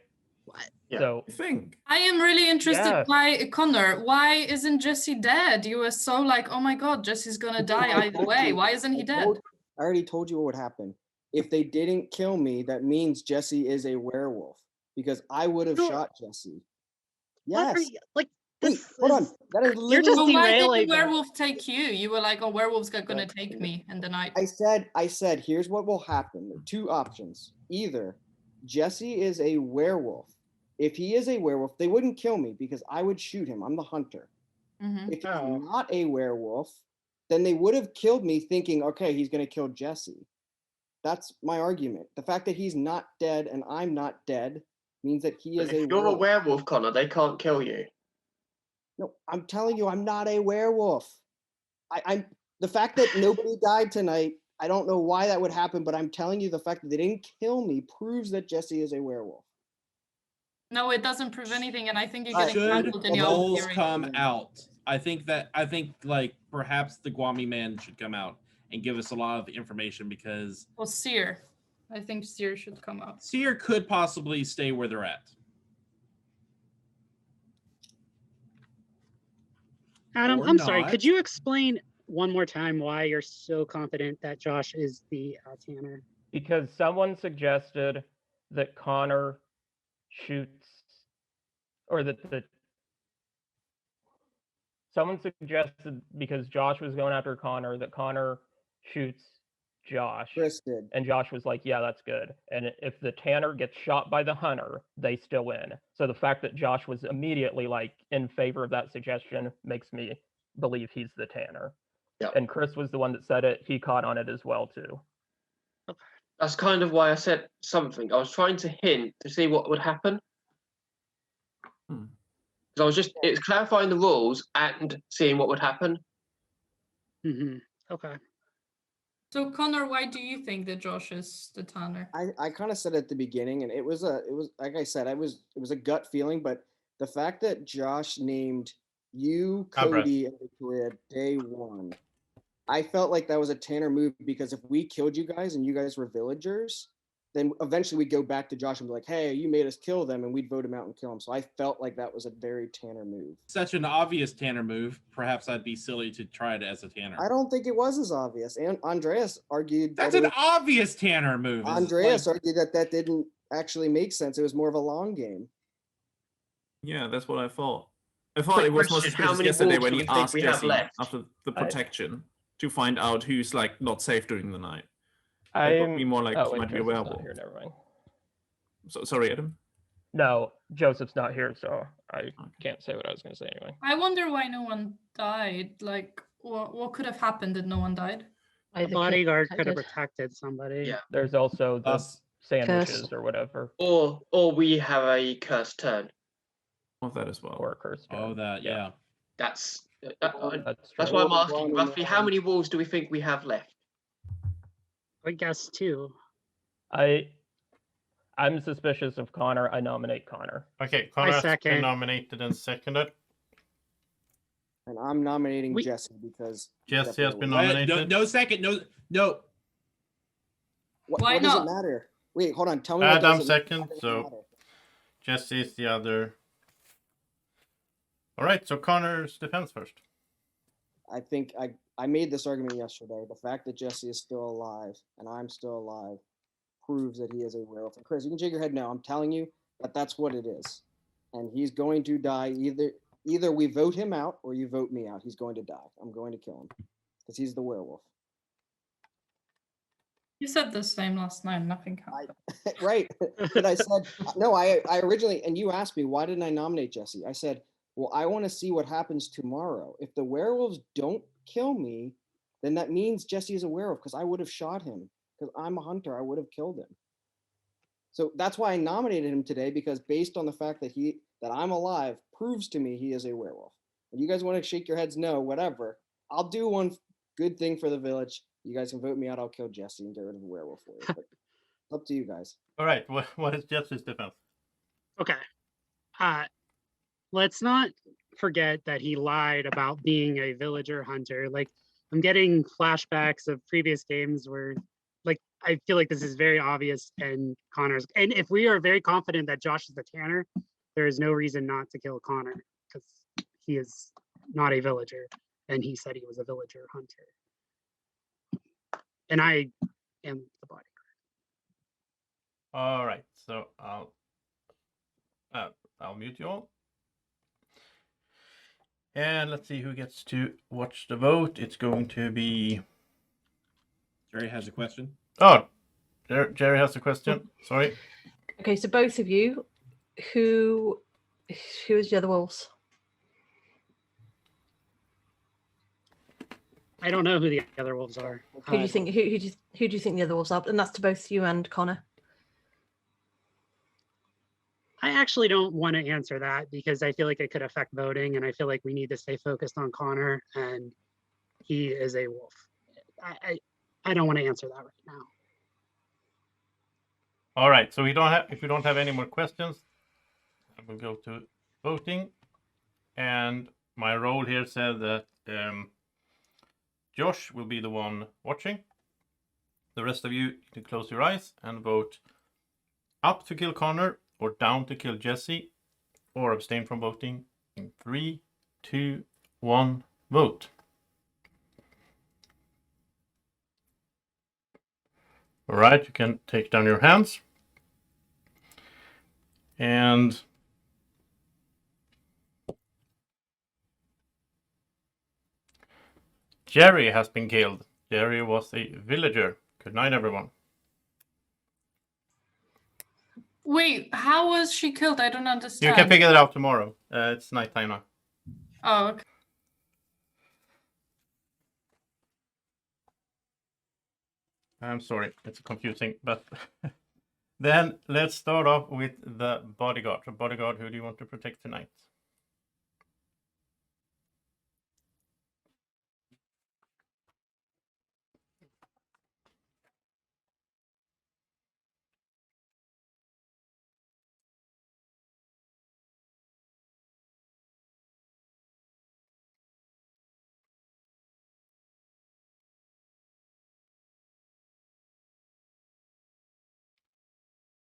What? Yeah, So thing. I am really interested. Yes. Why, Connor? Why isn't Jesse dead? You were so like, oh my god, Jesse's gonna die I either told way. you- Why isn't he I dead? told- I already told you what would happen. If they didn't kill me, that means Jesse is a werewolf because I would have No. shot Jesse. What are Yes. you, like, Wait, this hold on. is- That is You're just But literally. why did the derailing the- werewolf take you? You were like, oh, werewolves are gonna take me in the night. I said, here's what will happen. There are 2 options. Either Jesse is a werewolf. If he is a werewolf, they wouldn't kill me because I would shoot him. I'm the hunter. Mhm. If he's Oh. not a werewolf, then they would have killed me thinking, okay, he's going to kill Jesse. That's my argument. The fact that he's not dead and I'm not dead means that he is If a you're a werewolf. werewolf, Connor, they can't kill you. No, I'm telling you, I'm not a werewolf. I'm the fact that nobody died tonight. I don't know why that would happen, but I'm telling you, the fact that they didn't kill me proves that Jesse is a werewolf. No, it doesn't prove anything, and I think you're Right. getting should tangled in your own roles theory. come out? I think like perhaps the Gwommyman should come out and give us a lot of information because Or Seer. I think Seer should come out. Seer could possibly stay where they're at. Adam, Or I'm sorry. not. Could you explain one more time why you're so confident that Josh is the Tanner? Because someone suggested that Connor shoots, or that someone suggested, because Josh was going after Connor, that Connor shoots Josh. Chris did. And Josh was like, yeah, that's good. And if the Tanner gets shot by the hunter, they still win. So the fact that Josh was immediately like in favor of that suggestion makes me believe he's the Tanner. Yeah. And Chris was the one that said it. He caught on it as well too. That's kind of why I said something. I was trying to hint to see what would happen. Because it's clarifying the rules and seeing what would happen. Mm-hmm. Okay. So Connor, why do you think that Josh is the Tanner? I kind of said at the beginning, and it was like I said, it was a gut feeling, but the fact that Josh named you, Cody, and Victoria day one, I felt like that was a Tanner move, because if we killed you guys and you guys were villagers, then eventually we'd go back to Josh and be like, hey, you made us kill them, and we'd vote him out and kill him. So I felt like that was a very Tanner move. Such an obvious Tanner move. Perhaps I'd be silly to try it as a Tanner. I don't think it was as obvious. And Andreas argued That's that an obvious Tanner move. Andreas argued that didn't actually make sense. It was more of a long game. Yeah, that's what I thought. I thought Quick it was more question, how suspicious many yesterday wolves when do he we think asked we have Jesse left? after the protection to find out who's like not safe during the night. It got I'm me more like oh, it wait, might be a Joseph's not werewolf. here, never mind. So sorry, Adam. No, Joseph's not here, so I can't say what I was going to say anyway. I wonder why no one died. Like, what could have happened that no one died? The bodyguard could have protected somebody. Yeah. There's also the sandwiches Curse. or whatever. Or we have a cursed turn. Well, that as well. Or a curse turn. Oh, that, yeah. That's That's why I'm true. asking roughly how many wolves do we think we have left? I guess 2. I'm suspicious of Connor. I nominate Connor. Okay, Connor has been second. nominated and seconded. And I'm nominating Jesse because Jesse has been No, nominated. no second. No. Why what does it not? matter? Wait, hold on. Tell me. what Adam doesn't second, matter. so Jesse is the other. All right, so Connor's defense first. I think I made this argument yesterday. The fact that Jesse is still alive and I'm still alive proves that he is a werewolf. And Chris, you can shake your head no. I'm telling you that that's what it is. And he's going to die either we vote him out or you vote me out. He's going to die. I'm going to kill him because he's the werewolf. You said the same last night. Nothing happened. Right. But I said, no, I originally, and you asked me, why didn't I nominate Jesse? I said, well, I want to see what happens tomorrow. If the werewolves don't kill me, then that means Jesse is a werewolf because I would have shot him. Because I'm a hunter, I would have killed him. So that's why I nominated him today, because based on the fact that I'm alive proves to me he is a werewolf. And you guys want to shake your heads no, whatever. I'll do one good thing for the village. You guys can vote me out. I'll kill Jesse and get rid of the werewolf for you. But it's up to you guys. All right, what is Jesse's defense? Okay. Let's not forget that he lied about being a villager hunter. Like, I'm getting flashbacks of previous games where, like, I feel like this is very obvious and Connor's. And if we are very confident that Josh is the Tanner, there is no reason not to kill Connor because he is not a villager. And he said he was a villager hunter. And I am the bodyguard. All right, so I'll mute you all. And let's see who gets to watch the vote. It's going to be... Jerry has a question. Oh, Jerry has a question. Sorry. Okay, so both of you, who is the other wolves? I don't know who the other wolves are. Who do you think? Who do you think the other wolves are? And that's to both you and Connor. I actually don't want to answer that because I feel like it could affect voting, and I feel like we need to stay focused on Connor, and he is a wolf. I don't want to answer that right now. All right, so if we don't have any more questions, I will go to voting. And my role here said that Josh will be the one watching. The rest of you can close your eyes and vote up to kill Connor or down to kill Jesse, or abstain from voting in 3, 2, 1 vote. All right, you can take down your hands. And Jerry has been killed. Jerry was a villager. Good night, everyone. Wait, how was she killed? I don't understand. You can figure it out tomorrow. It's nighttime now. Oh, okay. I'm sorry, it's confusing, but then let's start off with the bodyguard. So bodyguard, who do you want to protect tonight?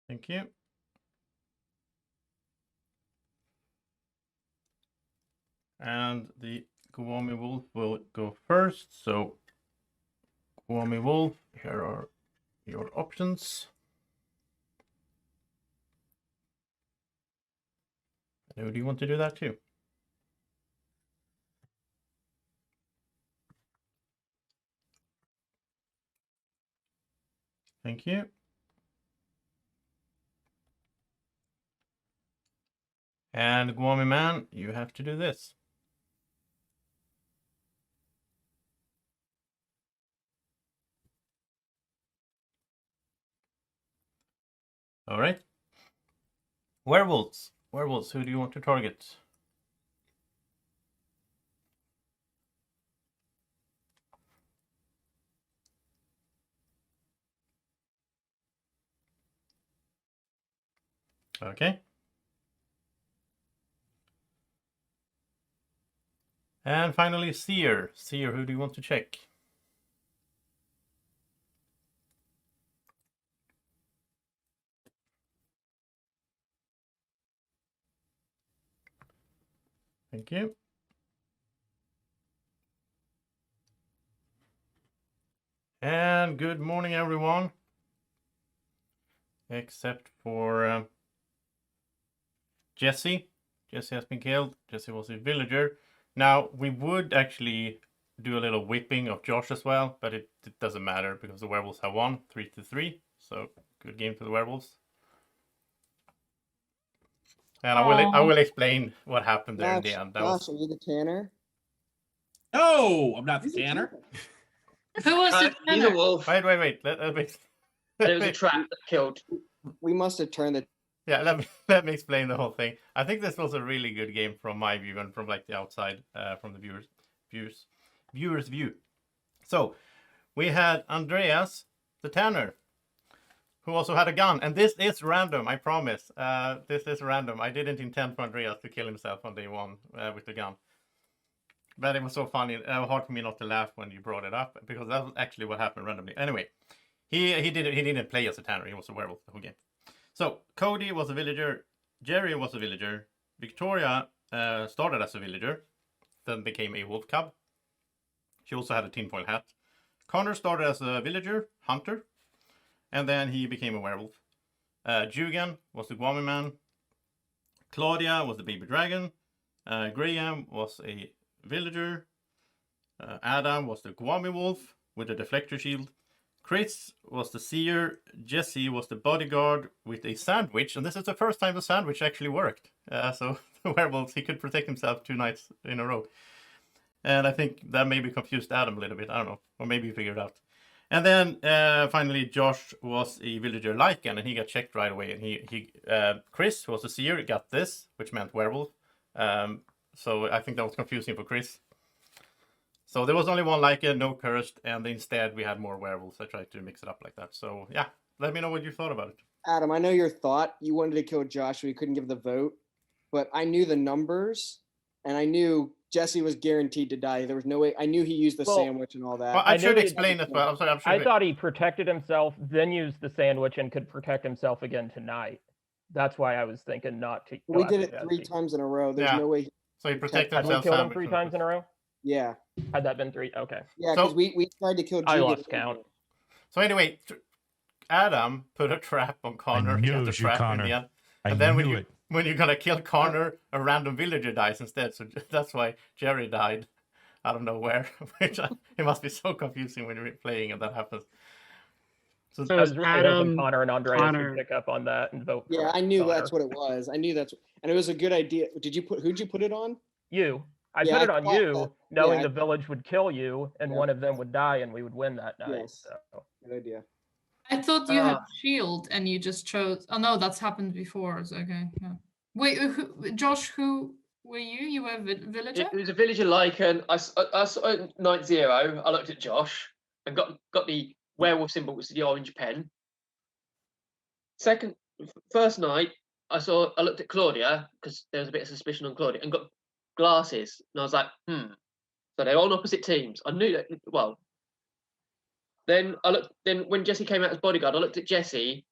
Thank you. And the Gwommywolf will go first. So Gwommywolf, here are your options. Who do you want to do that to? Thank you. And Gwommy Man, you have to do this. All right. Werewolves. Werewolves, who do you want to target? Okay. And finally, Seer. Seer, who do you want to check? Thank you. And good morning, everyone. Except for Jesse. Jesse has been killed. Jesse was a villager. Now, we would actually do a little whipping of Josh as well, but it doesn't matter because the werewolves have won 3-3. So, good game for the werewolves. And I will explain what happened there in the end. Josh, are you the tanner? No, I'm not the tanner. Who was the He's a wolf. Wait. Let me... There was a trap that killed. We must have turned it. Yeah, let me explain the whole thing. I think this was a really good game from my view and from like the outside, from the viewers' view. So we had Andreas, the tanner, who also had a gun, and this is random. I promise. This is random. I didn't intend for Andreas to kill himself on day one with the gun, but it was so funny. Hard for me not to laugh when you brought it up because that was actually what happened randomly. Anyway, he didn't play as a tanner. He was a werewolf the whole game. So Cody was a villager, Jerry was a villager, Victoria started as a villager, then became a wolf cub. She also had a tinfoil hat. Connor started as a villager, hunter, and then he became a werewolf. Jugan was the Gwommy man. Claudia was the baby dragon. Graham was a villager. Adam was the Gwommywolf with a deflector shield. Chris was the seer. Jesse was the bodyguard with a sandwich. And this is the first time the sandwich actually worked. So the werewolf, he could protect himself 2 nights in a row. And I think that maybe confused Adam a little bit. I don't know. Or maybe he figured it out. And then finally, Josh was a villager Lycan, and he got checked right away. And Chris was a seer, got this, which meant werewolf. So I think that was confusing for Chris. So there was only one Lycan, no cursed, and instead we had more werewolves. I tried to mix it up like that. So yeah, let me know what you thought about it. Adam, I know your thought. You wanted to kill Josh, so you couldn't give the vote. But I knew the numbers, and I knew Jesse was guaranteed to die. There was no way. I knew he used the sandwich and all that. Well, I should explain this, but I'm sorry. I thought he protected himself, then used the sandwich, and could protect himself again tonight. That's why I was thinking not to. We did it 3 times in a row. There's no way. So he protected Had we himself. killed him sandwich 3 on the times in a row? Yeah. Had that been 3? Okay. Yeah, So- because we tried to kill I Jugan. lost count. So anyway, Adam put a trap on Connor. He knew got it the was you, trap in Connor. the end. I And then knew it. when you're gonna kill Connor, a random villager dies instead. So that's why Jerry died. I don't know where. It must be so confusing when you're playing and that happens. So So I it's was really hoping Adam, Connor and Andreas Connor. would pick up on that and vote. Yeah, for I knew Connor. that's what it was. I knew that's, and it was a good idea. Who'd you put it on? You. I Yeah, put I it on thought you, that- knowing yeah, the village would kill you, and Yeah. one of them would die, and we would win that night. Yes. So. Good idea. I thought you had shield and you just chose. Oh no, that's happened before. So okay, yeah. Wait, Josh, who were you? You were a villager? It was a villager Lycan. I saw night 0. I looked at Josh and got the werewolf symbol, which is the orange pen. First night, I looked at Claudia because there was a bit of suspicion on Claudia, and got glasses, and I was like, So they're on opposite teams. I knew that. Well, then Then when Jesse came out as bodyguard, I looked at Jesse,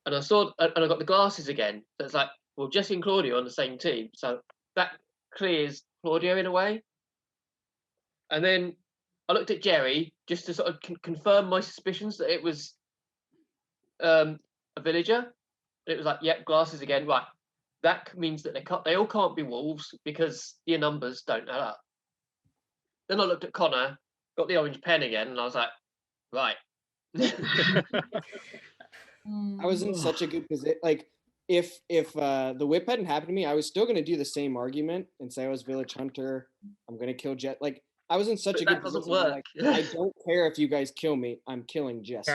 and I got the glasses again. So it's like, well, Jesse and Claudia are on the same team, so that clears Claudia in a way. And then I looked at Jerry just to sort of confirm my suspicions that it was a villager. And it was like, yep, glasses again. Right, that means that they all can't be wolves because your numbers don't add up. Then I looked at Connor, got the orange pen again, and I was like, right. I was in such a good position. Like, if the whip hadn't happened to me, I was still going to do the same argument and say I was village hunter. I'm going to kill Jet. Like, I was in such But a good that doesn't position. work. Like, I don't care if you guys kill me. I'm killing Jesse.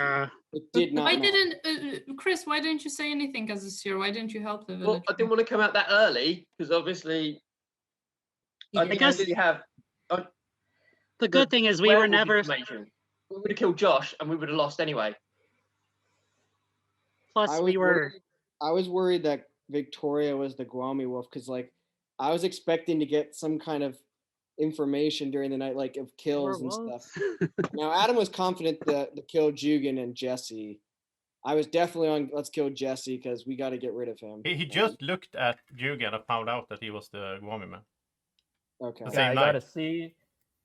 It did not. Why matter. didn't Chris? Why didn't you say anything as a seer? Why didn't you help the Well, village? I didn't want to come out that early because obviously I didn't guess- really have. The good thing is we were werewolf never. information. We would have killed Josh and we would have lost anyway. Plus, we were. I was worried that Victoria was the Gwommywolf because, like, I was expecting to get some kind of information during the night, like of kills and stuff. Now, Adam was confident to kill Jugan and Jesse. I was definitely on let's kill Jesse because we got to get rid of him. He just looked at Jugan and found out that he was the Gwommy man. Okay. The Yeah, same I night. got to see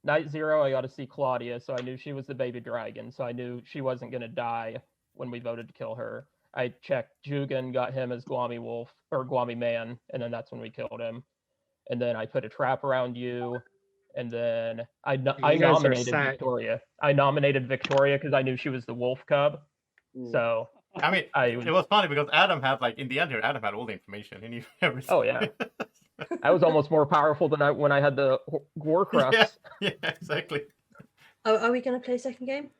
night 0. I got to see Claudia, so I knew she was the baby dragon. So I knew she wasn't gonna die when we voted to kill her. I checked Jugan, got him as Gwommywolf or Gwommy man, and then that's when we killed him. And then I put a trap around you, and then I guys are nominated set. Victoria. I nominated Victoria because I knew she was the wolf cub. So I mean, it was funny because Adam had, like, in the end here, Adam had all the information. He knew everything. Oh yeah, I was almost more powerful than when I had the Warcraft. Yeah, exactly. Are we going to play second game?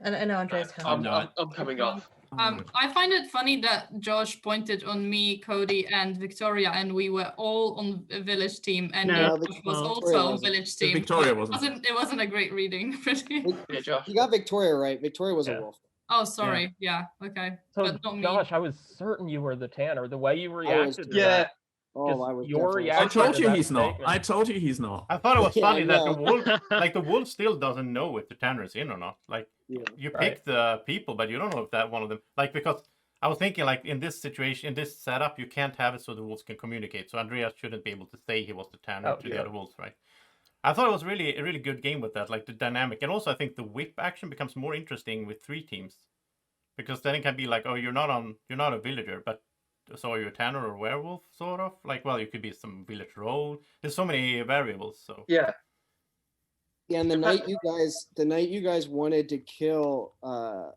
I know Andreas can't. I'm coming off. I find it funny that Josh pointed on me, Cody, and Victoria, and we were all on a village team, and No, Josh was Victoria also on wasn't. village team. Victoria so wasn't. It wasn't a great reading. Yeah, Josh. You got Victoria right. Victoria was a wolf. Oh, sorry. Yeah. Okay. So But not me. Josh, I was certain you were the Tanner. The way you reacted. to Yeah. that, Oh, just I was your definitely- reaction. I told to you that he's not. statement. I told you he's not. I thought it was Yeah, funny that the no. wolf, like the wolf, still doesn't know if the Tanner is in or not. Like, Yeah. you Right. pick the people, but you don't know if that one of them. Like, because I was thinking, like, in this situation, in this setup, you can't have it so the wolves can communicate. So Andreas shouldn't be able to say he was the Tanner Oh, to the yeah. other wolves, right? I thought it was really a really good game with that, like the dynamic, and also I think the whip action becomes more interesting with 3 teams, because then it can be like, oh, you're not a villager, but so are you a Tanner or werewolf, sort of? Like, well, you could be some village role. There's so many variables. So Yeah. Yeah, and the night you guys wanted to kill, I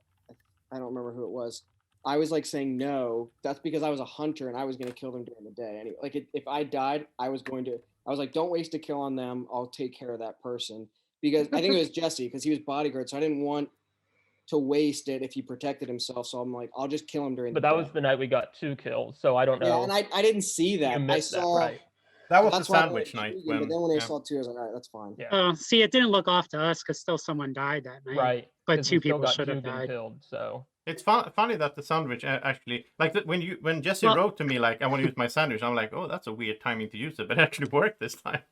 don't remember who it was. I was like saying no. That's because I was a hunter and I was going to kill them during the day. Anyway, like if I died, I was like, don't waste a kill on them. I'll take care of that person, because I think it was Jesse because he was bodyguard, so I didn't want to waste it if he protected himself. So I'm like, I'll just kill him during. But the that day. was the night we got 2 kills, so I don't know. Yeah, and I didn't see that. You I missed that, saw right? that was the that's why I sandwich went night. Jugan, but then when I yeah. saw 2, I was like, all right, that's fine. Yeah. See, it didn't look off to us because still someone died that night. Right. But 'cause 2 we still people got should have Jugan died. killed, so It's funny that the sandwich actually, like when Jesse Well- wrote to me like I want to use my sandwich, I'm like, oh, that's a weird timing to use it, but it actually worked this time.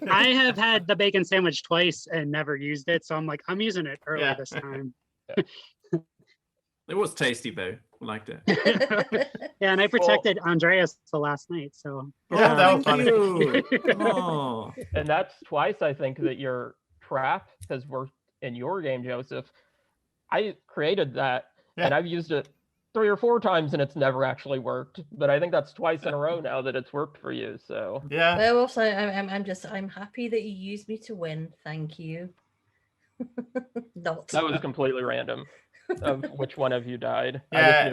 I have had the bacon sandwich twice and never used it, so I'm like, I'm using it early Yeah. this time. It was tasty though. I liked it. Yeah, and I protected Andreas the last night, so Yeah, that was Thank funny. you. Oh. And that's twice I think that your trap has worked in your game, Joseph. I created that and I've used it 3 or 4 times and it's never actually worked. But I think that's twice in a row now that it's worked for you. So Yeah. Werewolf, I'm happy that you used me to win. Thank you. Not. that was completely random of which one of you died. Yeah.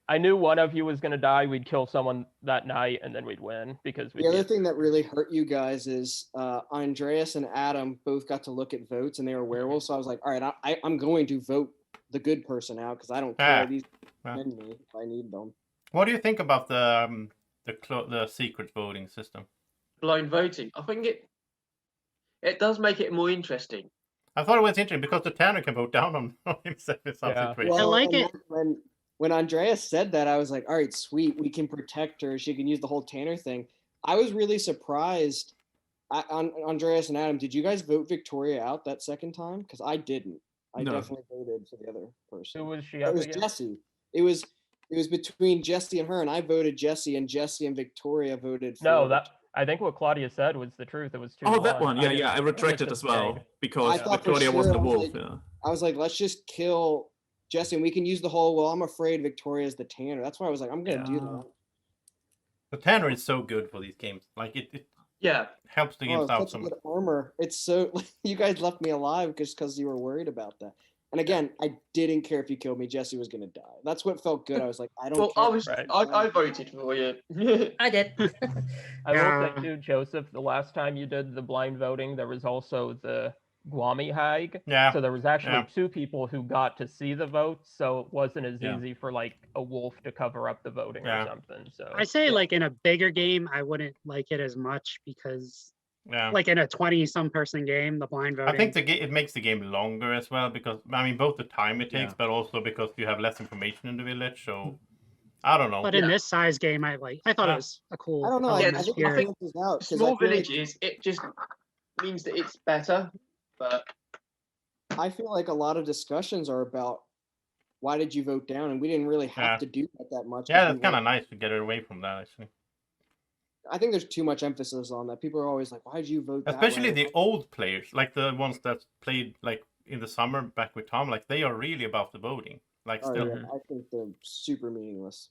I knew one of you was going to die. We'd kill someone that night and then we'd win because we. The other thing that really hurt you guys is Andreas and Adam both got to look at votes and they were werewolves. So I was like, all right, I'm going to vote the good person out because I don't care. These defend me if I need them. What do you think about the secret voting system? Blind voting. I think it does make it more interesting. I thought it was interesting because the Tanner can vote down on himself in some situations. Well, I like it. When Andreas said that, I was like, all right, sweet. We can protect her. She can use the whole Tanner thing. I was really surprised. Andreas and Adam, did you guys vote Victoria out that second time? Because I didn't. I definitely voted for the other person. Who was she? It was Jesse. It was between Jesse and her, and I voted Jesse, and Jesse and Victoria voted for. No, I think what Claudia said was the truth. It was 2 Oh, that one. Yeah. I retracted as well because Victoria wasn't a wolf. I was like, let's just kill Jesse, and we can use the whole. Well, I'm afraid Victoria's the Tanner. That's why I was like, I'm gonna do that. The Tanner is so good for these games. Like it helps the games out so much. Good armor. It's so you guys left me alive because you were worried about that. And again, I didn't care if you killed me. Jesse was gonna die. That's what felt good. I was like, I don't care. I voted for you. I did. I will say too, Joseph, the last time you did the blind voting, there was also the Gwommy Hag. Yeah. So there was actually 2 people who got to see the votes, so it wasn't as easy for like a wolf to cover up the voting or something. So I say like in a bigger game, I wouldn't like it as much because like in a 20-some person game, the blind voting. I think it makes the game longer as well because I mean both the time it takes, but also because you have less information in the village. So I don't know. But in this size game, I thought it was a cool. I don't know. I think small villages, it just means that it's better. But I feel like a lot of discussions are about why did you vote down, and we didn't really have to do that much. Yeah, that's kind of nice to get away from that actually. I think there's too much emphasis on that. People are always like, "Why did you vote?" Especially that way? the old players, like the ones that played like in the summer back with Tom, like they are really about the voting. Like still, I think they're super meaningless.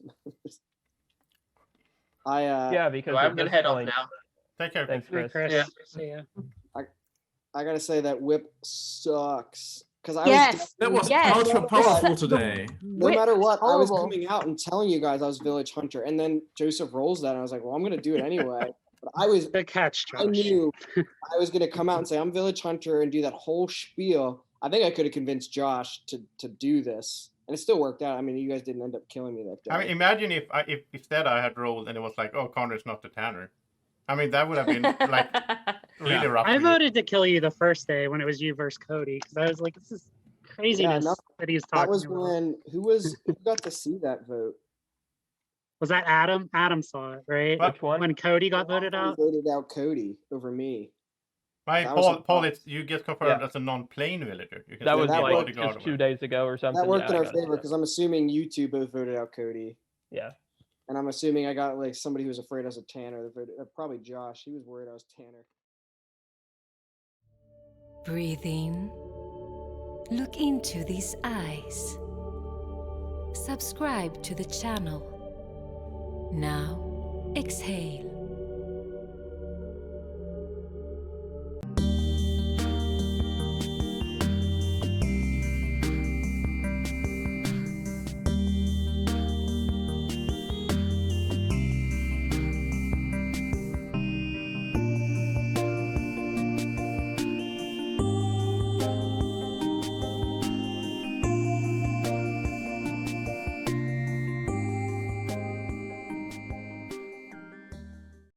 because I'm gonna head off now. Take care. Thanks, Chris. Yeah. See ya. I gotta say that whip sucks because that was powerful today. No matter what, I was coming out and telling you guys I was village hunter, and then Joseph rolls that, and I was like, well, I'm gonna do it anyway. But I was good catch, Josh. I knew I was gonna come out and say I'm village hunter and do that whole spiel. I think I could have convinced Josh to do this, and it still worked out. I mean, you guys didn't end up killing me that day. I mean, imagine if instead I had rolled and it was like, oh, Connor's not the Tanner. I mean, that would have been like really rough. I voted to kill you the first day when it was you versus Cody because I was like, this is craziness that he's talking That was about. when who got to see that vote? Was that Adam? Adam saw it, right? Which one? When Cody got voted out? Voted out Cody over me. Right, Paul, you get confirmed as a non-playing villager. You can that was still like be bodyguard just 2 days ago or something. That worked in I our guess, favor because I'm assuming you two both voted out Cody. Yeah. And I'm assuming I got like somebody who was afraid I was a Tanner. That voted, probably Josh. He was worried I was Tanner. Breathe in. Look into these eyes. Subscribe to the channel. Now, exhale.